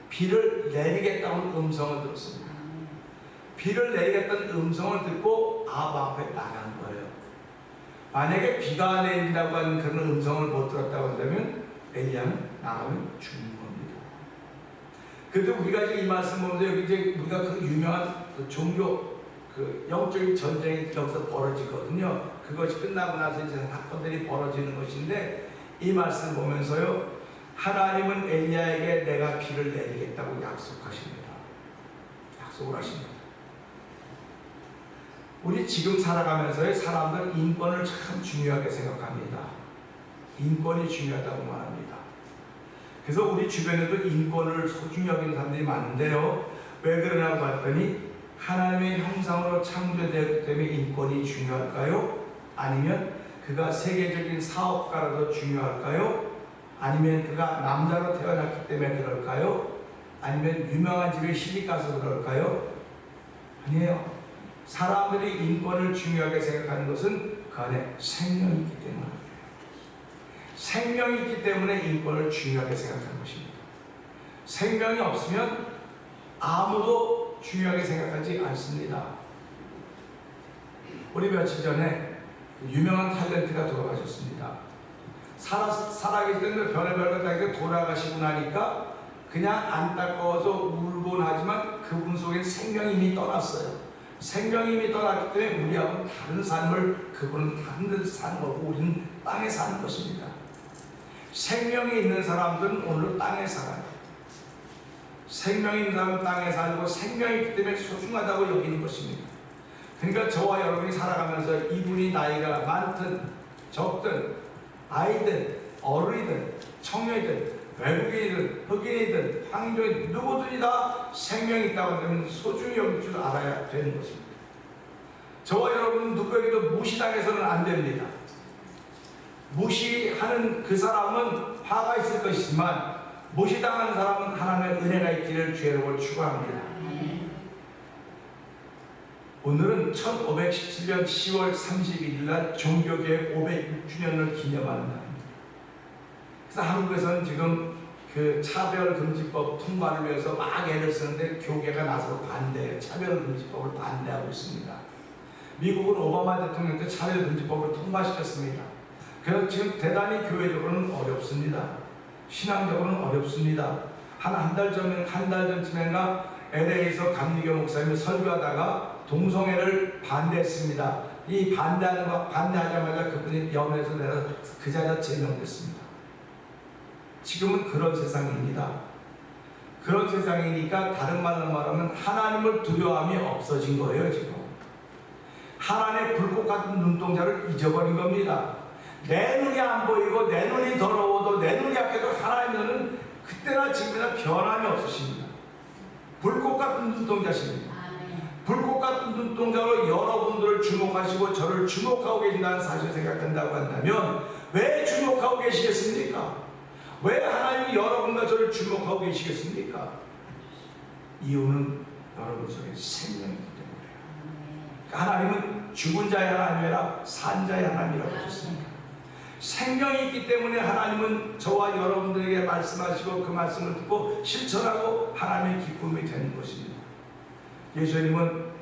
E: 비를 내리겠다는 음성을 들었습니다. 비를 내리겠다는 음성을 듣고 아합 앞에 나간 거예요. 만약에 비가 내린다고 하는 그런 음성을 못 들었다고 한다면 엘리야는 나가면 죽는 겁니다. 그래도 우리가 지금 이 말씀 보면서 여기 이제 우리가 그 유명한 그 종교 그 영적인 전쟁이 여기서 벌어지거든요. 그것이 끝나고 나서 이제 사건들이 벌어지는 것인데 이 말씀 보면서요, 하나님은 엘리야에게 내가 비를 내리겠다고 약속하십니다. 약속을 하십니다. 우리 지금 살아가면서의 사람들 인권을 참 중요하게 생각합니다. 인권이 중요하다고 말합니다. 그래서 우리 주변에도 인권을 소중히 여기는 사람들이 많은데요. 왜 그러냐고 봤더니 하나님의 형상으로 창조되었기 때문에 인권이 중요할까요? 아니면 그가 세계적인 사업가라도 중요할까요? 아니면 그가 남자로 태어났기 때문에 그럴까요? 아니면 유명한 집에 시집가서 그럴까요? 아니에요. 사람들이 인권을 중요하게 생각하는 것은 그 안에 생명이 있기 때문에 생명이 있기 때문에 인권을 중요하게 생각하는 것입니다. 생명이 없으면 아무도 중요하게 생각하지 않습니다. 우리 며칠 전에 유명한 탤런트가 돌아가셨습니다. 살아계실 때는 별의별 것 다 돌아가시고 나니까 그냥 안타까워서 울곤 하지만 그분 속에 생명이 이미 떠났어요. 생명이 이미 떠났기 때문에 우리하고는 다른 삶을, 그분은 다른 데서 사는 거고 우리는 땅에 사는 것입니다. 생명이 있는 사람들은 오늘 땅에 살아요. 생명이 있는 사람은 땅에 살고 생명이 있기 때문에 소중하다고 여기는 것입니다. 그러니까 저와 여러분이 살아가면서 이분이 나이가 많든 적든 아이든 어른이든 청년이든 외국인이든 흑인이든 황인종이든 누구든지 다 생명이 있다고 하면 소중히 여길 줄 알아야 되는 것입니다. 저와 여러분은 누구에게도 무시당해서는 안 됩니다. 무시하는 그 사람은 화가 있을 것이지만 무시당하는 사람은 하나님의 은혜가 있기를 주의 이름으로 축원합니다. 오늘은 1517년 10월 31일 날 종교개혁 506주년을 기념하는 날입니다. 그래서 한국에서는 지금 그 차별금지법 통과를 위해서 막 애를 쓰는데 교계가 나서 반대해요. 차별금지법을 반대하고 있습니다. 미국은 오바마 대통령 때 차별금지법을 통과시켰습니다. 그래서 지금 대단히 교회적으로는 어렵습니다. 신앙적으로는 어렵습니다. 한 달 전쯤인가 LA에서 감리교 목사님이 설교하다가 동성애를 반대했습니다. 이 반대하자마자 그분이 연회에서 내가 그 자리에 제명됐습니다. 지금은 그런 세상입니다. 그런 세상이니까 다른 말로 말하면 하나님을 두려움이 없어진 거예요. 지금 하나님의 불꽃 같은 눈동자를 잊어버린 겁니다. 내 눈이 안 보이고 내 눈이 더러워도 내 눈이 약해도 하나님은 그때나 지금이나 변함이 없으십니다. 불꽃 같은 눈동자십니다. 불꽃 같은 눈동자로 여러분들을 주목하시고 저를 주목하고 계신다는 사실을 생각한다고 한다면 왜 주목하고 계시겠습니까? 왜 하나님이 여러분과 저를 주목하고 계시겠습니까? 이유는 여러분 속에 생명이기 때문이에요. 하나님은 죽은 자의 하나님이 아니라 산 자의 하나님이라고 하셨습니다. 생명이 있기 때문에 하나님은 저와 여러분들에게 말씀하시고 그 말씀을 듣고 실천하고 하나님의 기쁨이 되는 것입니다. 예수님은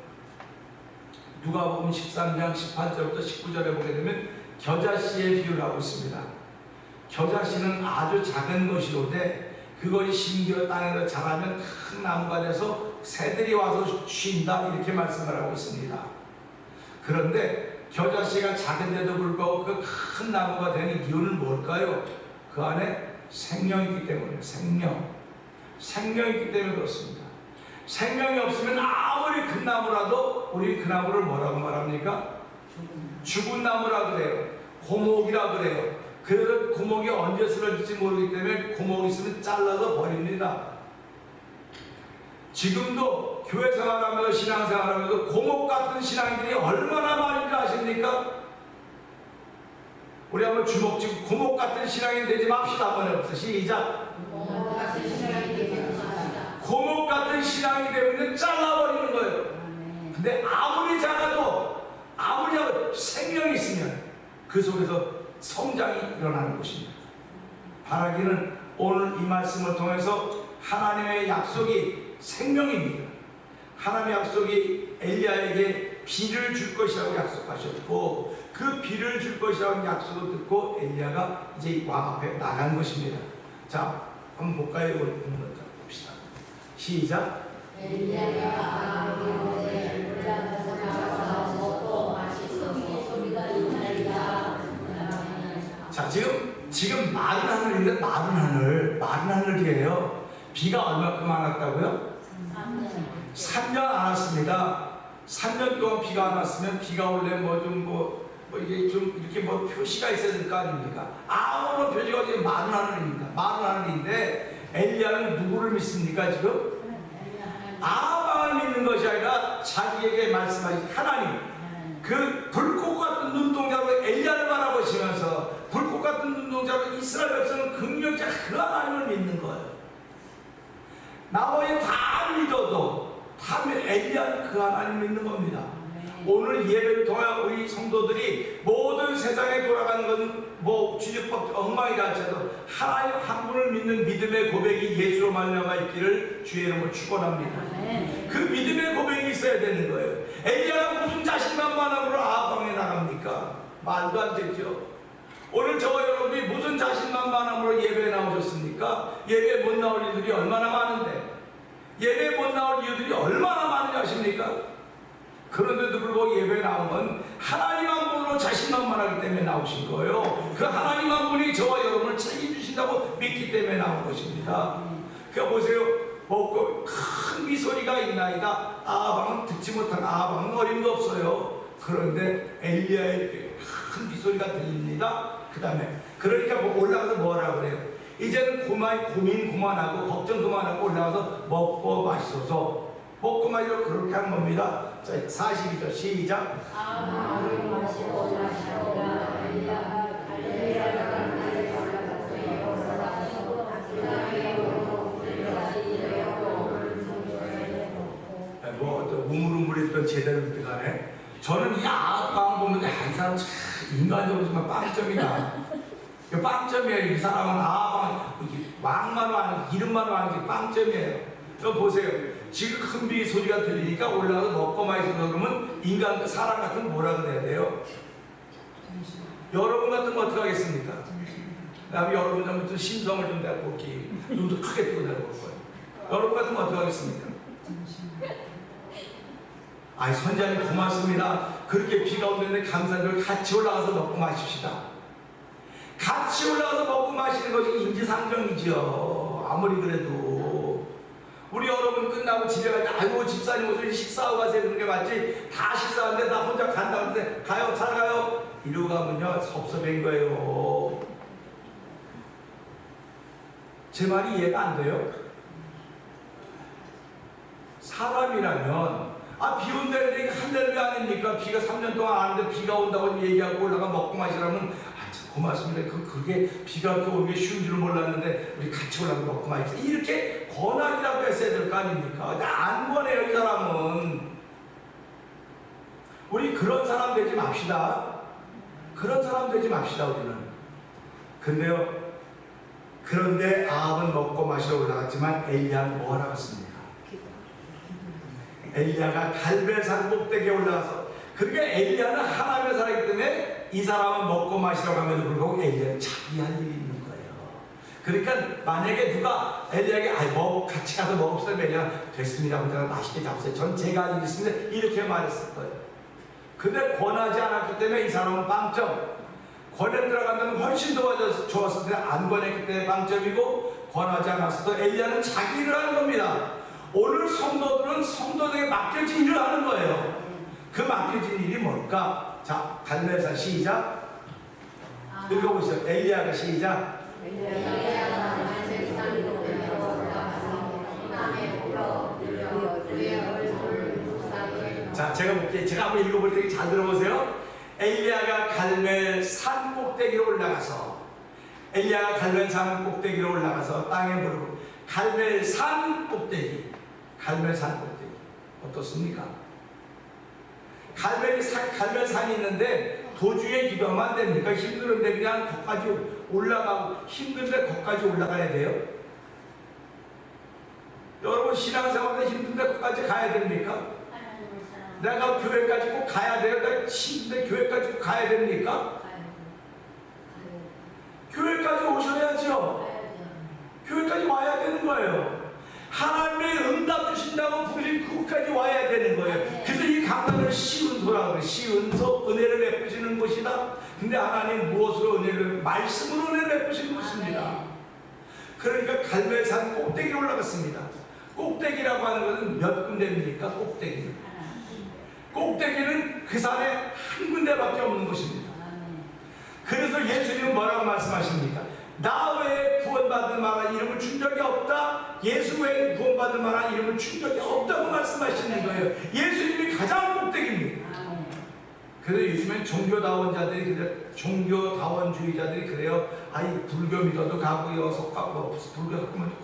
E: 누가복음 13장 18절부터 19절에 보게 되면 겨자씨의 비유를 하고 있습니다. 겨자씨는 아주 작은 것이로되 그것이 심기어 땅에서 자라면 큰 나무가 돼서 새들이 와서 쉰다, 이렇게 말씀을 하고 있습니다. 그런데 겨자씨가 작은데도 불구하고 그 큰 나무가 되는 이유는 뭘까요? 그 안에 생명이 있기 때문에. 생명이 있기 때문에 그렇습니다. 생명이 없으면 아무리 큰 나무라도 우리 그 나무를 뭐라고 말합니까? 죽은 나무라 그래요. 고목이라 그래요. 그래서 고목이 언제 쓰러질지 모르기 때문에 고목이 있으면 잘라서 버립니다. 지금도 교회 생활하면서 신앙생활하면서 고목 같은 신앙인들이 얼마나 많은지 아십니까? 우리 한번 주먹 쥐고 고목 같은 신앙이 되지 맙시다. 한번 해봅시다. 시작. 고목 같은 신앙이 되면 잘라버리는 거예요. 근데 아무리 작아도 생명이 있으면 그 속에서 성장이 일어나는 것입니다. 바라기는 오늘 이 말씀을 통해서 하나님의 약속이 생명입니다. 하나님의 약속이 엘리야에게 비를 줄 것이라고 약속하셨고 그 비를 줄 것이라는 약속을 듣고 엘리야가 이제 왕 앞에 나간 것입니다. 자, 한번 볼까요? 봅시다. 시작.
F: 엘리야가 아비로에 올라가서 가서 먹고 마시고 소리가 있나이다.
E: 자, 지금 마른 하늘인데 마른 하늘이에요. 비가 얼마큼 안 왔다고요? 3년 안 왔습니다. 3년 동안 비가 안 왔으면 비가 원래 이게 좀 이렇게 표시가 있어야 될 거 아닙니까? 아무런 표시가 없이 마른 하늘입니다. 마른 하늘인데 엘리야는 누구를 믿습니까 지금? 아방을 믿는 것이 아니라 자기에게 말씀하신 하나님, 그 불꽃 같은 눈동자로 엘리야를 바라보시면서 불꽃 같은 눈동자로 이스라엘 백성은 긍휼자 그 하나님을 믿는 거예요. 나머지 다 믿어도 엘리야는 그 하나님 믿는 겁니다. 오늘 예배를 통해 우리 성도들이 모든 세상에 돌아가는 건 주제법 엉망이라 할지라도 하나님 한 분을 믿는 믿음의 고백이 예수로 말미암아 있기를 주의 이름으로 축원합니다. 그 믿음의 고백이 있어야 되는 거예요. 엘리야가 무슨 자신만만함으로 아방에 나갑니까? 말도 안 되죠. 오늘 저와 여러분이 무슨 자신만만함으로 예배에 나오셨습니까? 예배에 못 나올 이들이 얼마나 많은데, 예배에 못 나올 이유들이 얼마나 많은지 아십니까? 그런데도 불구하고 예배에 나온 건 하나님 한 분으로 자신만만하기 때문에 나오신 거예요. 그 하나님 한 분이 저와 여러분을 책임주신다고 믿기 때문에 나온 것입니다. 그러니까 보세요. 먹고 큰 미소리가 있나이다. 아방은 듣지 못한 아방은 어림도 없어요. 그런데 엘리야에게 큰 미소리가 들립니다. 그 다음에 그러니까 올라가서 뭐라 그래요? 이제는 고민 그만하고 걱정 그만하고 올라가서 먹고 마시소서. 먹고 마시고 그렇게 한 겁니다. 자, 42절 시작. 우물우물했던 제대로 들어가네. 저는 이 아방 보면 이 사람 참 인간적으로 정말 빵점이다. 빵점이에요. 이 사람은 아방 왕만 와는 이름만 와는 게 빵점이에요. 저 보세요. 지금 큰 비 소리가 들리니까 올라가서 먹고 마시고 그러면 사람 같은 뭐라 그래야 돼요? 여러분 같으면 어떻게 하겠습니까? 그다음에 여러분 좀 심성을 좀 내가 볼게요. 눈도 크게 뜨고 내가 볼 거예요. 여러분 같으면 어떻게 하겠습니까? 아이 선자님 고맙습니다. 그렇게 비가 오는데 감사드리고 같이 올라가서 먹고 마십시다. 같이 올라가서 먹고 마시는 것이 인지상정이죠. 아무리 그래도 우리 여러분 끝나고 집에 갈 때 아이고 집사님 오늘 식사하고 가세요 그런 게 맞지. 다 식사하는데 나 혼자 간다는데 가요 잘 가요 이러고 가면요 섭섭한 거예요. 제 말이 이해가 안 돼요? 사람이라면 비 온다는데 이게 할렐루야 아닙니까? 비가 3년 동안 안 왔는데 비가 온다고 얘기하고 올라가 먹고 마시라면 참 고맙습니다. 그게 비가 이렇게 오는 게 쉬운 줄은 몰랐는데 우리 같이 올라가 먹고 마시자. 이렇게 권한이라고 했어야 될 거 아닙니까? 안 권해요 이 사람은. 우리 그런 사람 되지 맙시다. 그런 사람 되지 맙시다 우리는. 근데요. 그런데 아합은 먹고 마시러 올라갔지만 엘리야는 뭐 하러 갔습니까? 엘리야가 갈멜산 꼭대기에 올라가서 그러니까 엘리야는 하나님의 사람이기 때문에 이 사람은 먹고 마시러 가면도 불구하고 엘리야는 자기 할 일이 있는 거예요. 그러니까 만약에 누가 엘리야에게 같이 가서 먹읍시다 엘리야 됐습니다. 혼자 맛있게 잡수세요. 전 제가 할 일이 있습니다. 이렇게 말했을 거예요. 근데 권하지 않았기 때문에 이 사람은 빵점. 권에 들어간다면 훨씬 더 좋았을 텐데 안 권했기 때문에 빵점이고 권하지 않았어도 엘리야는 자기 일을 하는 겁니다. 오늘 성도들은 성도들에게 맡겨진 일을 하는 거예요. 그 맡겨진 일이 뭘까? 자, 갈멜산 시작. 읽어보시죠. 엘리야가 시작. 자, 제가 볼게요. 제가 한번 읽어볼 테니 잘 들어보세요. 엘리야가 갈멜 산 꼭대기로 올라가서 엘리야가 갈멜 산 꼭대기로 올라가서 땅에 무릎 갈멜 산 꼭대기 어떻습니까? 갈멜산이 있는데 도중에 기도하면 안 됩니까? 힘드는데 그냥 거기까지 올라가고 힘든데 거기까지 올라가야 돼요? 여러분 신앙생활에 힘든데 거기까지 가야 됩니까? 내가 교회까지 꼭 가야 돼요? 내가 힘든데 교회까지 꼭 가야 됩니까? 교회까지 오셔야죠. 교회까지 와야 되는 거예요. 하나님의 응답 주신다고 부르신 그곳까지 와야 되는 거예요. 그래서 이 강단을 시은소라고 해요. 시은소, 은혜를 베푸시는 곳이다. 근데 하나님 무엇으로 은혜를, 말씀으로 은혜를 베푸시는 곳입니다. 그러니까 갈멜산 꼭대기로 올라갔습니다. 꼭대기라고 하는 것은 몇 군데입니까? 꼭대기는 그 산에 한 군데밖에 없는 곳입니다. 그래서 예수님은 뭐라고 말씀하십니까? 나 외에 구원받을 만한 이름을 준 적이 없다. 예수 외에 구원받을 만한 이름을 준 적이 없다고 말씀하시는 거예요. 예수님이 가장 꼭대기입니다. 그래서 요즘엔 종교다원주의자들이 그래요. 아니 불교 믿어도 가고요, 불교 섞으면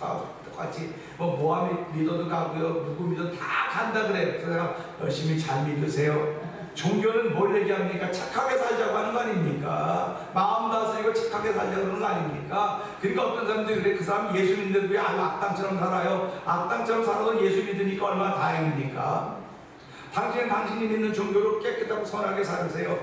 E: 똑같이 모함 믿어도 가고요, 누구 믿어도 다 간다 그래요. 그래서 내가 열심히 잘 믿으세요. 종교는 뭘 얘기합니까? 착하게 살자고 하는 거 아닙니까? 마음 다스리고 착하게 살자고 하는 거 아닙니까? 그러니까 어떤 사람들이 그래, 그 사람 예수 믿는데 왜 악당처럼 살아요? 악당처럼 살아도 예수 믿으니까 얼마나 다행입니까? 당신은 당신이 믿는 종교로 깨끗하고 선하게 살으세요.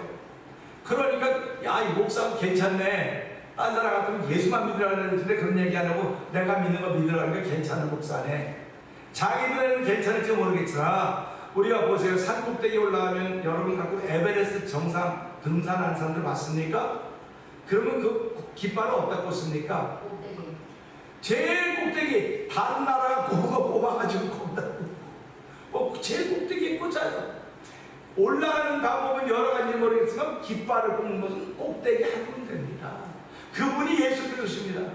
E: 그러니까 야, 이 목사 괜찮네. 딴 사람 같으면 예수만 믿으라고 그러는데 그런 얘기 안 하고 내가 믿는 거 믿으라는 게 괜찮은 목사네. 자기들은 괜찮을지 모르겠으나 우리가 보세요. 산 꼭대기 올라가면 여러분 갖고 에베레스트 정상 등산하는 사람들 봤습니까? 그러면 그 깃발을 어디다 꽂습니까? 제일 꼭대기. 다른 나라가 그거 뽑아가지고 거기다 제일 꼭대기에 꽂아요. 올라가는 방법은 여러 가지 모르겠지만 깃발을 꽂는 것은 꼭대기 한 군데입니다. 그분이 예수 그리스도십니다.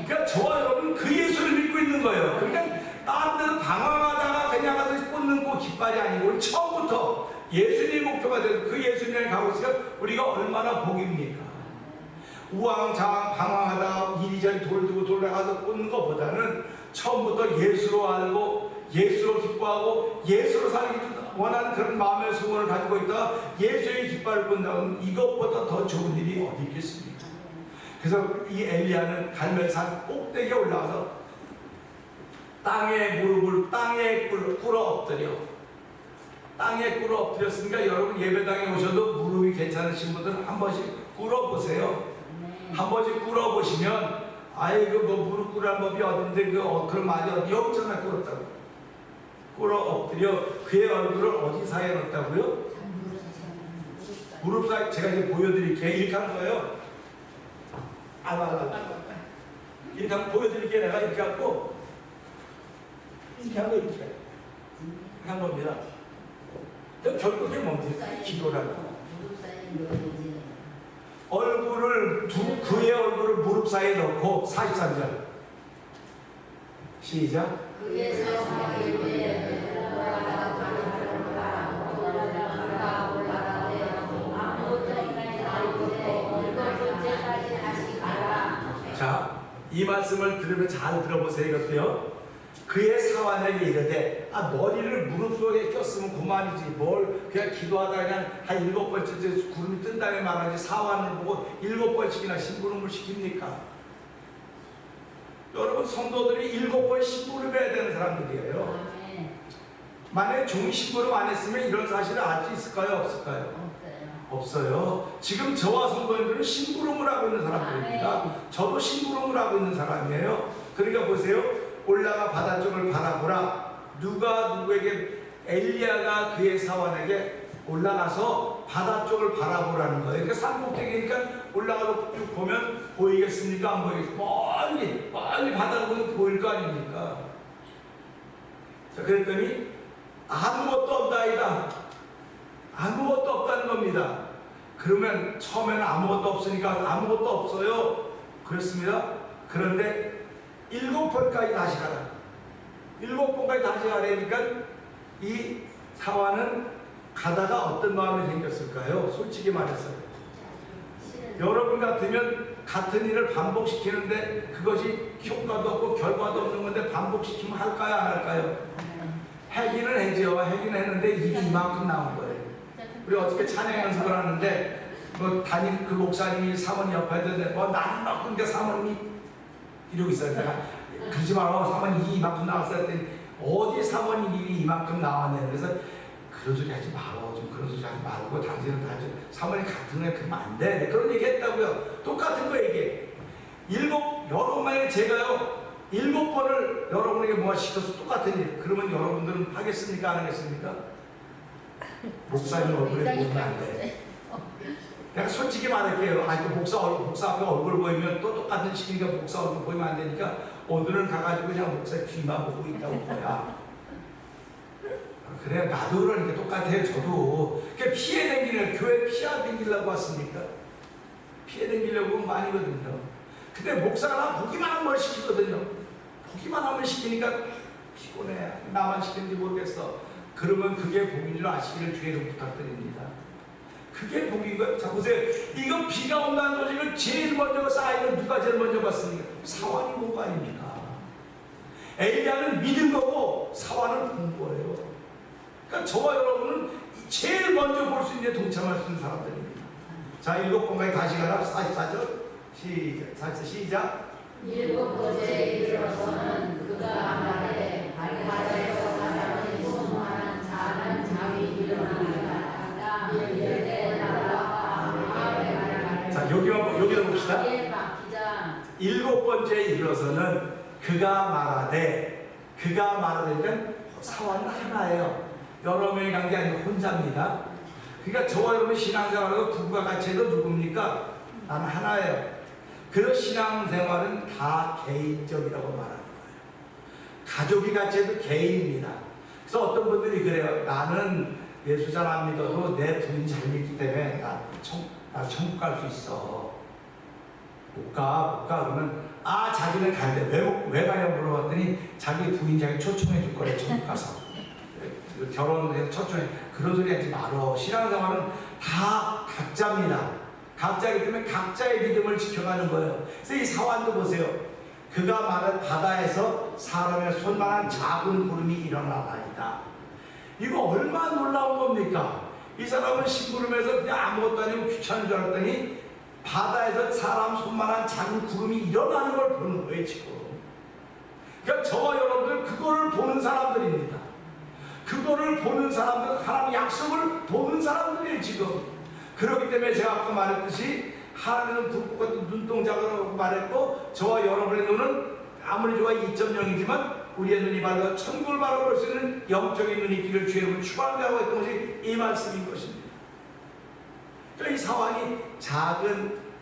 E: 그러니까 저와 여러분 그 예수를 믿고 있는 거예요. 그러니까 다른 데는 방황하다가 그냥 가서 꽂는 그 깃발이 아니고 처음부터 예수님이 목표가 돼서 그 예수님을 가고 있으니까 우리가 얼마나 복입니까? 우왕좌왕 방황하다가 이리저리 돌고 돌아가서 꽂는 것보다는 처음부터 예수로 알고 예수로 기뻐하고 예수로 살기 원하는 그런 마음의 소원을 가지고 있다가 예수의 깃발을 꽂는다면 이것보다 더 좋은 일이 어디 있겠습니까? 그래서 이 엘리야는 갈멜산 꼭대기에 올라가서 땅에 꿇어 엎드렸으니까 여러분 예배당에 오셔도 무릎이 괜찮으신 분들은 한 번씩 꿇어 보세요. 한 번씩 꿇어 보시면 아이고 뭐 무릎 꿇을 법이 어딘데 그런 말이 어디 없잖아. 꿇어 엎드려 그의 얼굴을 어디 사이에 넣었다고요? 무릎 사이. 제가 이제 보여드릴게요. 이렇게 한 거예요. 이렇게 한번 보여드릴게요. 내가 이렇게 하고 이렇게 하고 이렇게 한 겁니다. 결국에 뭡니까? 기도라고. 그의 얼굴을 무릎 사이에 넣고 43절 시작. 자, 이 말씀을 들으면 잘 들어보세요. 이것도요. 그의 사환에게 이르되 머리를 무릎 속에 꼈으면 그만이지 뭘 그냥 기도하다 그냥 한 7번째 구름이 뜬 다음에 말하지 사환을 보고 7번씩이나 심부름을 시킵니까? 여러분 성도들이 7번 심부름 해야 되는 사람들이에요. 만약에 종이 심부름 안 했으면 이런 사실을 알 수 있을까요? 없을까요? 없어요. 지금 저와 성도님들은 심부름을 하고 있는 사람들입니다. 저도 심부름을 하고 있는 사람이에요. 그러니까 보세요. 올라가 바다 쪽을 바라보라. 누가 누구에게 엘리야가 그의 사환에게 올라가서 바다 쪽을 바라보라는 거예요. 그러니까 산 꼭대기니까 올라가서 쭉 보면 보이겠습니까? 안 보이겠습니까? 멀리 바다를 보면 보일 거 아닙니까? 자, 그랬더니 아무것도 없다이다. 아무것도 없다는 겁니다. 그러면 처음에는 아무것도 없으니까 아무것도 없어요. 그렇습니다. 그런데 7번까지 다시 가라. 7번까지 다시 가라니까 이 사환은 가다가 어떤 마음이 생겼을까요? 솔직히 말해서 여러분 같으면 같은 일을 반복시키는데 그것이 효과도 없고 결과도 없는 건데 반복시키면 할까요 안 할까요? 하기는 해죠. 하기는 했는데 일이 이만큼 나온 거예요. 우리 어저께 찬양 연습을 하는데 뭐 담임 그 목사님이 사모님 옆에 있는데 뭐 나는 막 그러니까 사모님이 이러고 있어요. 내가 그러지 말고 사모님 일이 이만큼 나왔어요 했더니 어디 사모님 일이 이만큼 나왔냐 그래서 그런 소리 하지 말어. 좀 그런 소리 하지 말고 당신은 다 사모님 같은 애 그러면 안 돼. 그런 얘기 했다고요. 똑같은 거 얘기해. 여러분 만약에 제가요 7번을 여러분에게 뭐가 시켜서 똑같은 일 그러면 여러분들은 하겠습니까? 안 하겠습니까? 목사님 얼굴에 보이면 안 돼. 내가 솔직히 말할게요. 목사 앞에 얼굴 보이면 또 똑같은 시기니까 목사 얼굴 보이면 안 되니까 오늘은 가가지고 그냥 목사 뒤만 보고 있다고 거야. 그래 나도 그러니까 똑같아요. 저도 피해 댕기는 교회 피해 댕기려고 왔습니까? 피해 댕기려고 많이거든요. 근데 목사가 보기만 하면 뭘 시키거든요. 보기만 하면 시키니까 피곤해. 나만 시키는지 모르겠어. 그러면 그게 복인 줄 아시기를 주의를 부탁드립니다. 그게 복인 거예요. 자 보세요. 이거 비가 온다는 소식을 제일 먼저 쌓이는 누가 제일 먼저 봤습니까? 사환이 본 거 아닙니까? 엘리야는 믿은 거고 사환은 본 거예요. 그러니까 저와 여러분은 제일 먼저 볼 수 있는 동참할 수 있는 사람들입니다. 자 7번까지 다시 가라. 44절 시작.
F: 7번째 일어서는 그가 말하되 바다에서 사람이 소모하는 자는 잠이 일어나니라.
E: 자 여기로 봅시다. 7번째 일어서는 그가 말하되니까 사원은 하나예요. 여러 명이 간 게 아니고 혼자입니다. 그러니까 저와 여러분 신앙생활하고 부부가 같이 해도 누굽니까? 나는 하나예요. 그 신앙생활은 다 개인적이라고 말하는 거예요. 가족이 같이 해도 개인입니다. 그래서 어떤 분들이 그래요. 나는 예수 잘 안 믿어도 내 부인 잘 믿기 때문에 나 천국 갈 수 있어. 못 가. 그러면 자기는 간대. 왜 가냐고 물어봤더니 자기 부인 자기 초청해 줄 거래. 천국 가서. 결혼해서 초청해. 그런 소리 하지 말어. 신앙생활은 다 각자입니다. 각자이기 때문에 각자의 믿음을 지켜가는 거예요. 그래서 이 사환도 보세요. 그가 말한 바다에서 사람의 손만한 작은 구름이 일어나나이다. 이거 얼마나 놀라운 겁니까? 이 사람은 심부름해서 그냥 아무것도 아니고 귀찮은 줄 알았더니 바다에서 사람 손만한 작은 구름이 일어나는 걸 보는 거예요 지금. 그러니까 저와 여러분들 그거를 보는 사람들입니다. 그거를 보는 사람들, 하나님의 약속을 보는 사람들이에요 지금. 그렇기 때문에 제가 아까 말했듯이 하나님은 불꽃 같은 눈동자라고 말했고 저와 여러분의 눈은 아무리 좋아 2.0이지만 우리의 눈이 바로 천국을 바라볼 수 있는 영적인 눈이 있기를 주님은 축원하고 했던 것이 이 말씀인 것입니다. 그러니까 이 사환이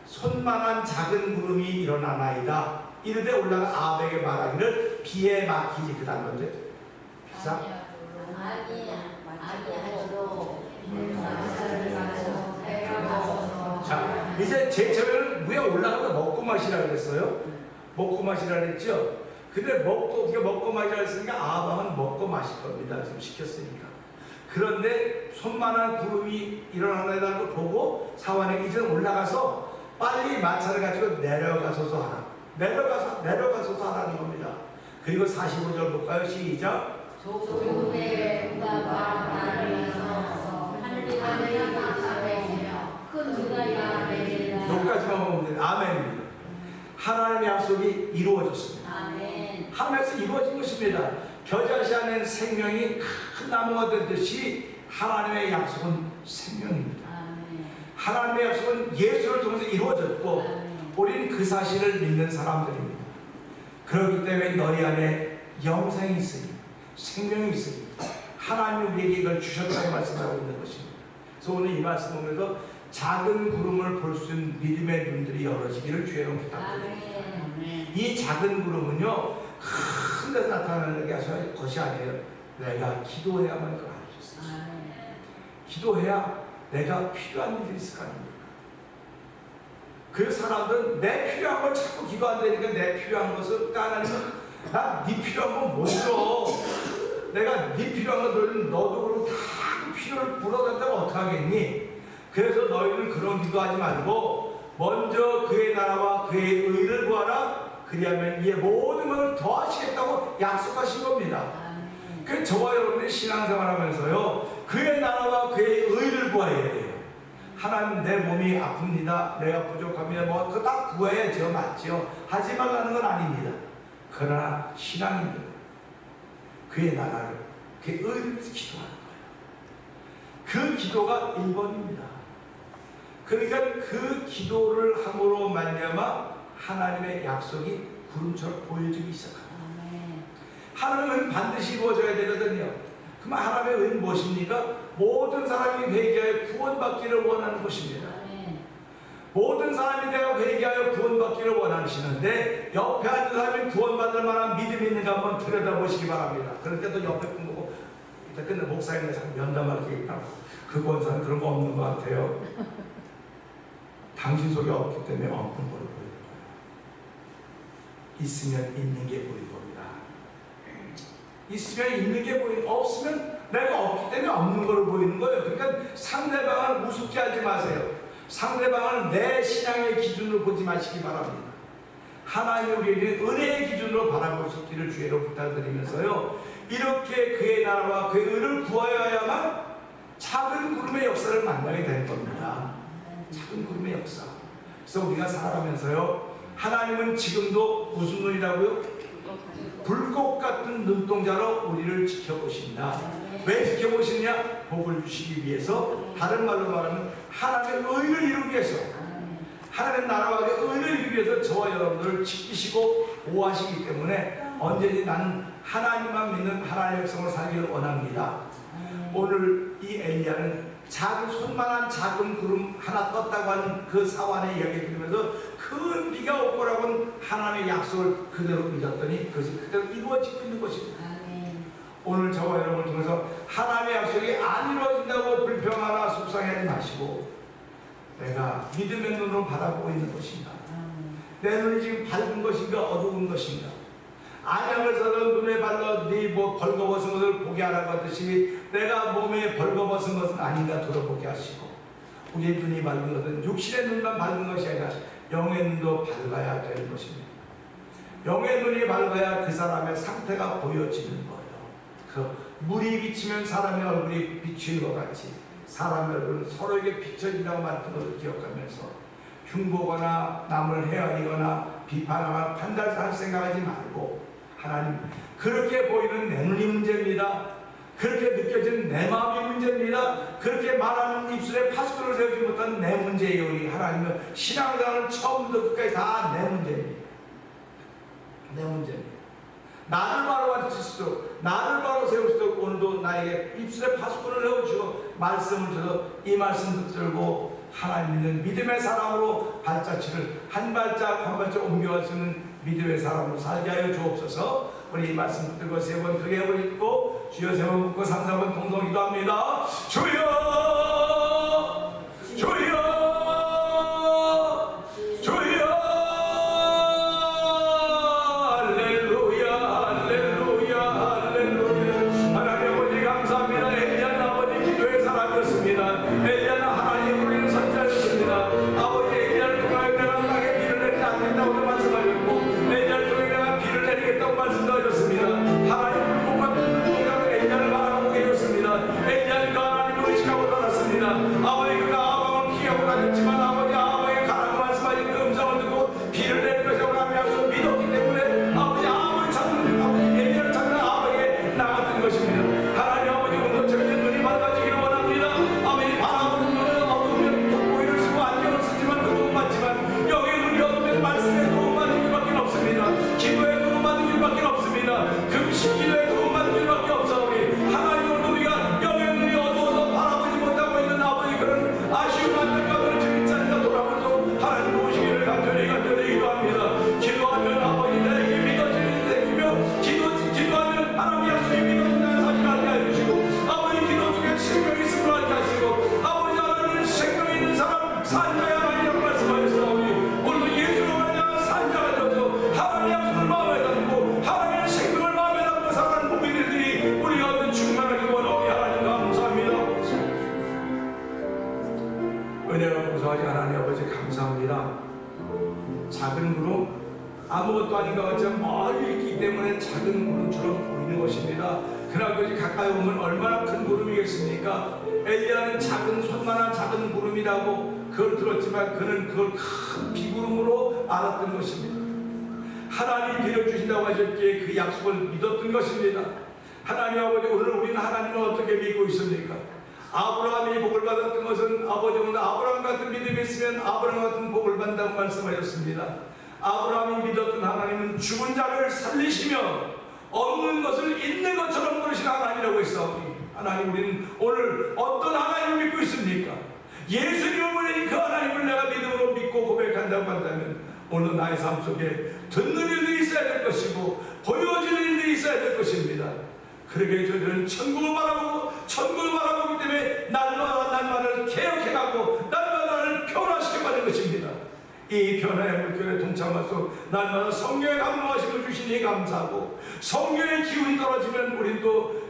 E: 손만한 작은 구름이 일어나나이다. 이르되 올라가 아합에게 말하기를 비에 막히지. 그 다음 건데 자 이제 제철은 위에 올라가서 먹고 마시라 그랬어요. 먹고 마시라 그랬죠. 근데 먹고 마시라 했으니까 아합은 먹고 마실 겁니다. 지금 시켰으니까. 그런데 손만한 구름이 일어나는 걸 보고 사환에게 이제 올라가서 빨리 마차를 가지고 내려가소서 하라. 내려가소서 하라는 겁니다. 그리고 45절 볼까요? 시작.
F: 조금의 응답과 하나님께서 하늘이 감사되시며 큰 누가 내리라.
E: 여기까지만 보면 돼요. 아멘입니다. 하나님의 약속이 이루어졌습니다.
F: 아멘.
E: 하나님께서 이루어진 것입니다. 겨자씨 안에 생명이 큰 나무가 되듯이 하나님의 약속은 생명입니다.
F: 아멘.
E: 하나님의 약속은 예수를 통해서 이루어졌고
F: 아멘.
E: 우리는 그 사실을 믿는 사람들입니다. 그렇기 때문에 너희 안에 영생이 있으니 생명이 있으니 하나님이 우리에게 이걸 주셨다고 말씀하고 있는 것입니다. 그래서 오늘 이 말씀 보면서 작은 구름을 볼 수 있는 믿음의 눈들이 열어지기를 주의 이름 부탁드립니다. 이 작은 구름은요 큰 데서 나타나는 것이 아니에요. 내가 기도해야만 그걸 알 수 있어요. 기도해야 내가 필요한 일이 있을 거 아닙니까? 그 사람들은 내 필요한 걸 자꾸 기도 안 되니까 내 필요한 것을 하나님은 나 네 필요한 건 못 줘. 내가 네 필요한 거 너도 그러고 다 그 필요를 불어댄다고 어떡하겠니? 그래서 너희는 그런 기도하지 말고 먼저 그의 나라와 그의 의를 구하라. 그리하면 이에 모든 것을 더하시겠다고 약속하신 겁니다. 그 저와 여러분들이 신앙생활하면서요, 그의 나라와 그의 의를 구해야 돼요. 하나님, 내 몸이 아픕니다. 내가 부족하면 뭐 그거 다 구해야죠. 맞죠? 하지 말라는 건 아닙니다. 그러나 신앙입니다. 그의 나라를, 그의 의를 위해서 기도하는 거예요. 그 기도가 1번입니다. 그러니까 그 기도를 함으로 말미암아 하나님의 약속이 구름처럼 보여지기 시작합니다. 하나님은 반드시 이루어져야 되거든요. 그럼 하나님의 의는 무엇입니까? 모든 사람이 회개하여 구원받기를 원하는 것입니다. 모든 사람이 되어 회개하여 구원받기를 원하시는데 옆에 앉은 사람이 구원받을 만한 믿음이 있는가 한번 들여다보시기 바랍니다. 그럴 때도 옆에 분 보고 이따 끝내 목사님이 자꾸 면담할 게 있다고 그 권사는 그런 거 없는 것 같아요. 당신 속에 없기 때문에 없는 걸 보이는 거예요. 있으면 있는 게 보이는 겁니다. 있으면 있는 게 보이는, 없으면 내가 없기 때문에 없는 걸 보이는 거예요. 그러니까 상대방을 우습게 하지 마세요. 상대방을 내 신앙의 기준으로 보지 마시기 바랍니다. 하나님 우리에게 은혜의 기준으로 바라볼 수 있기를 주의로 부탁드리면서요, 이렇게 그의 나라와 그의 의를 구하여야만 작은 구름의 역사를 만나게 될 겁니다. 작은 구름의 역사. 그래서 우리가 살아가면서요, 하나님은 지금도 무슨 눈이라고요? 불꽃 같은 눈동자로 우리를 지켜보신다. 왜 지켜보시느냐? 복을 주시기 위해서, 다른 말로 말하면 하나님의 의를 이루기 위해서, 하나님의 나라와 의를 이루기 위해서 저와 여러분들을 지키시고 보호하시기 때문에 언제든지 나는 하나님만 믿는 하나님의 백성을 살기를 원합니다. 오늘 이 엘리야는 작은 손만한 작은 구름 하나 떴다고 하는 그 사환의 이야기를 들으면서 큰 비가 올 거라고는 하나님의 약속을 그대로 믿었더니 그것이 그대로 이루어지고 있는 것입니다. 오늘 저와 여러분을 통해서 하나님의 약속이 안 이루어진다고 불평하나 속상해하지 마시고, 내가 믿음의 눈으로 바라보고 있는 것인가? 내 눈이 지금 밝은 것인가 어두운 것인가? 안약을 써도 눈에 발라 네 뭐 벌거벗은 것을 보게 하라고 하듯이 내가 몸에 벌거벗은 것은 아닌가 돌아보게 하시고, 우리의 눈이 밝은 것은 육신의 눈만 밝은 것이 아니라 영의 눈도 밝아야 되는 것입니다. 영의 눈이 밝아야 그 사람의 상태가 보여지는 거예요. 그 물이 비치면 사람의 얼굴이 비치는 것 같이 사람의 얼굴은 서로에게 비춰진다고 말했던 것을 기억하면서 흉보거나 남을 헤아리거나 비판하거나 판단할 생각하지 말고, 하나님, 그렇게 보이는 내 눈이 문제입니다. 그렇게 느껴지는 내 마음이 문제입니다. 그렇게 말하는 입술에 파스토를 세우지 못한 내 문제예요. 우리 하나님은 신앙생활은 처음부터 끝까지 다 내 문제입니다. 내 문제입니다. 나를 바로 가르칠 수도, 나를 바로 세울 수도, 오늘도 나에게 입술에 파수꾼을 넣어주시고 말씀을 줘서 이 말씀 붙들고 하나님 믿는 믿음의 사람으로 발자취를 한 발짝 한 발짝 옮겨갈 수 있는 믿음의 사람으로 살게 하여 주옵소서. 우리 이 말씀 붙들고 세 번 크게 읽고 주여 세 번 묻고 3, 4번 동성 기도합니다. 주여 주여 주여. 하나님 불꽃 같은 눈동자로 엘리야를 바라보게 되었습니다. 엘리야가 하나님을 의식하고 살았습니다. 작은 구름, 아무것도 아닌 것 같지만 멀리 있기 때문에 작은 구름처럼 보이는 것입니다. 그러나 그것이 가까이 오면 얼마나 큰 구름이겠습니까? 엘리야는 작은 손만한 작은 구름이라고 그걸 들었지만 그는 그걸 큰 비구름으로 알았던 것입니다. 하나님이 데려주신다고 하셨기에 그 약속을 믿었던 것입니다. 하나님 아버지, 오늘 우리는 하나님을 어떻게 믿고 있습니까? 아브라함이 복을 받았던 것은 아버지 오늘 아브라함 같은 믿음이 있으면 아브라함 같은 복을 받는다고 말씀하셨습니다. 아브라함이 믿었던 하나님은 죽은 자를 살리시며 없는 것을 있는 것처럼 부르시는 하나님이라고 했사오니, 하나님, 우리는 오늘 어떤 하나님을 믿고 있습니까? 예수님을 보내니 그 하나님을 내가 믿음으로 믿고 고백한다고 한다면 오늘 나의 삶 속에 듣는 일들이 있어야 될 것이고 보여지는 일들이 있어야 될 것입니다. 그러게 저희들은 천국을 바라보기 때문에 날마다 날마다를 개혁해가고 날마다를 변화시켜가는 것입니다. 이 변화의 물결에 동참하서 날마다 성령의 감동하심을 주시니 감사하고, 성령의 기운이 떨어지면 우린 또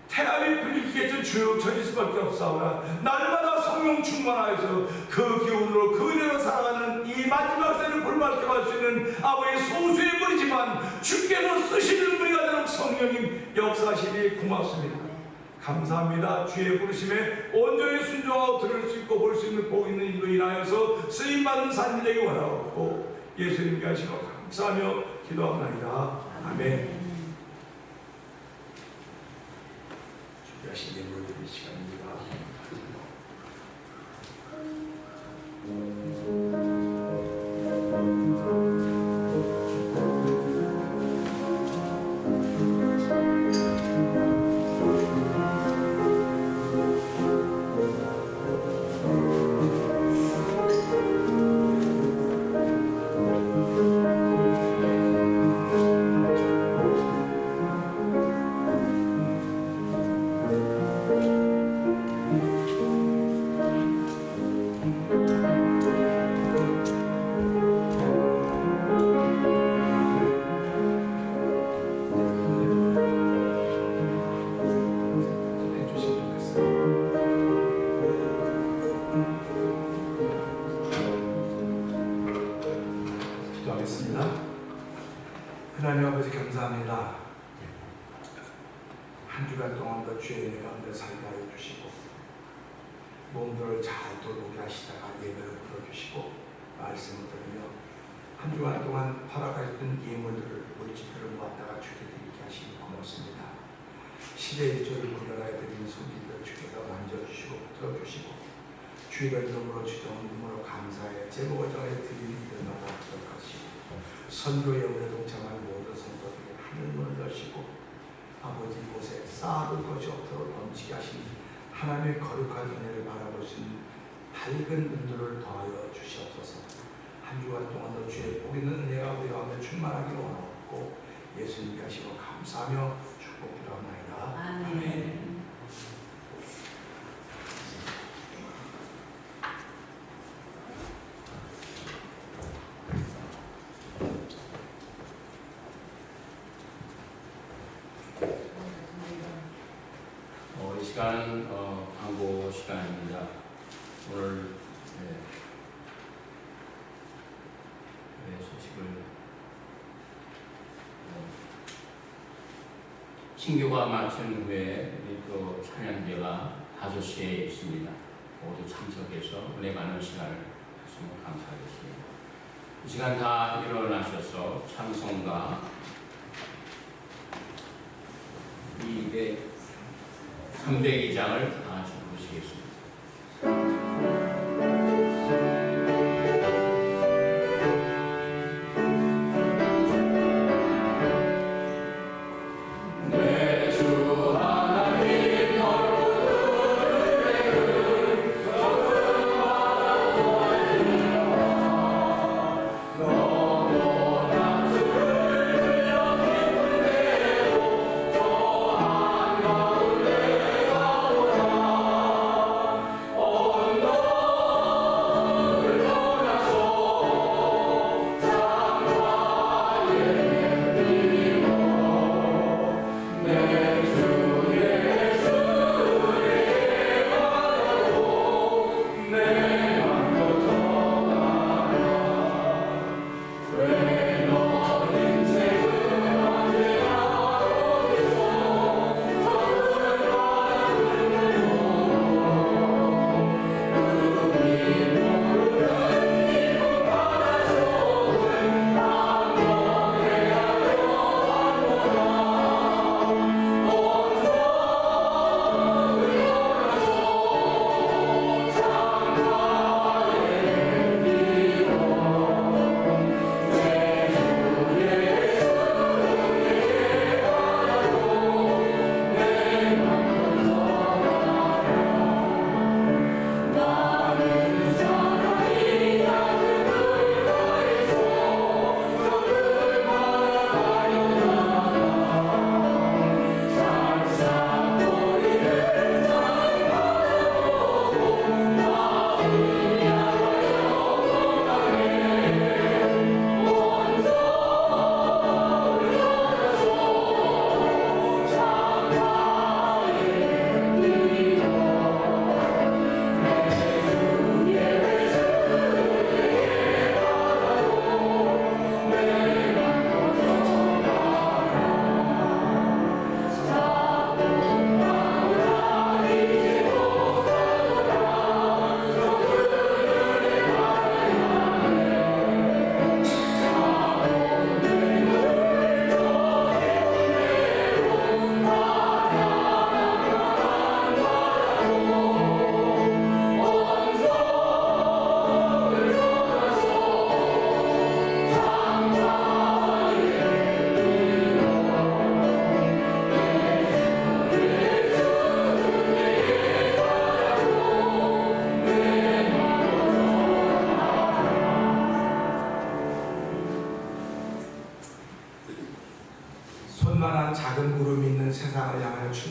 E: 태양이 불리기에 쭉 젖을 수밖에 없사오나 날마다 성령 충만하여서 그 기운으로 그대로 살아가는 이 마지막 생을 불만족할 수 있는 아버지의 소수의 분이지만 주께서 쓰시는 분이 되도록 성령님 역사하시니 고맙습니다. 감사합니다. 주의 부르심에 온전히 순종하고 들을 수 있고 볼 수 있는 복 있는 일로 인하여서 쓰임받는 삶이 되기 원하옵고 예수님께 하시고 감사하며 기도합니다. 아멘. 준비하신 예물을 드릴 시간입니다. 하나님 아버지 감사합니다. 한 주간 동안도 주의 은혜 가운데 살게 하여 주시고 몸들을 잘 돌보게 하시다가 예배를 풀어주시고 말씀을 들으며 한 주간 동안 허락하셨던 예물들을 물질들을 모았다가 주께 드리게 하시니 고맙습니다. 시대의 일조를 구별하여 드리는 손길들 주께서 만져주시고 들어주시고 주의를 이름으로 주정한 이름으로 감사해 제목을 정해 드리는 일들마다 들어가시고 선교의 은혜 동참하는 모든 성도들에게 하늘문을 여시고 아버지 곳에 쌓아둘 것이 없도록 넘치게 하시니 하나님의 거룩한 은혜를 바라볼 수 있는 밝은 눈들을 더하여 주시옵소서. 한 주간 동안도 주의 복 있는 은혜가 우리 가운데 충만하기를 원하옵고 예수님께 하시고 감사하며 축복드리옵나이다. 아멘.
B: 이 시간은 광고 시간입니다. 오늘 소식을 신교가 마친 후에 또 찬양제가 5시에 있습니다. 모두 참석해서 은혜 받는 시간을 했으면 감사하겠습니다. 이 시간 다 일어나셔서 찬송가 302장을 다 같이 부르시겠습니다.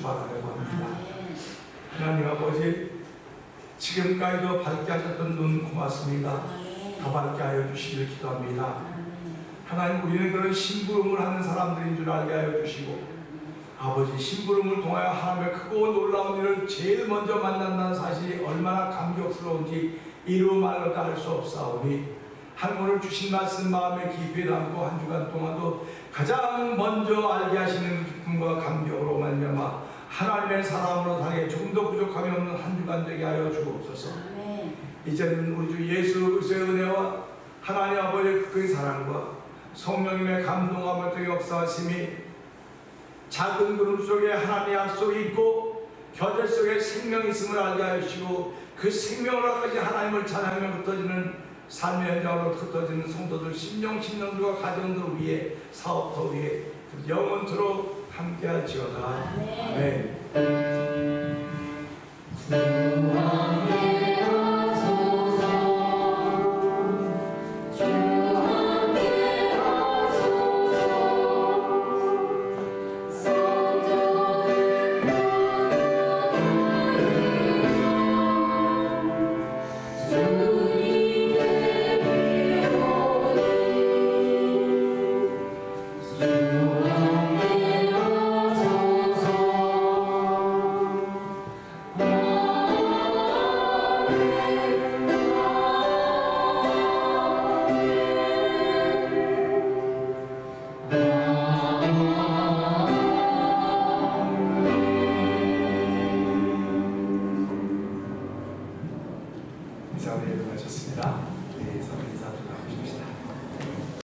E: 바라려고 합니다.
F: 아멘.
E: 하나님 아버지, 지금까지도 밝게 하셨던 눈 고맙습니다.
F: 아멘.
E: 더 밝게 하여 주시길 기도합니다.
F: 아멘.
E: 하나님, 우리는 그런 심부름을 하는 사람들인 줄 알게 하여 주시고, 아버지, 심부름을 통하여 하나님의 크고 놀라운 일을 제일 먼저 만난다는 사실이 얼마나 감격스러운지 이루 말로 다 할 수 없사오니, 하나님 주신 말씀 마음에 깊이 담고 한 주간 동안도 가장 먼저 알게 하시는 기쁨과 감격으로 말미암아 하나님의 사랑으로 사는 조금 더 부족함이 없는 한 주간 되게 하여 주옵소서.
F: 아멘.
E: 이제는 우리 주 예수 그리스도의 은혜와 하나님 아버지의 그 사랑과 성령님의 감동함을 통해 역사하심이 작은 구름 속에 하나님의 약속이 있고 겨자 속에 생명이 있음을 알게 하시고, 그 생명으로까지 하나님을 찬양하며 흩어지는 삶의 현장으로 흩어지는 성도들, 심령들과 가정들 위해, 사업터 위해 영원토록 함께할지어다.
F: 아멘.
E: 아멘.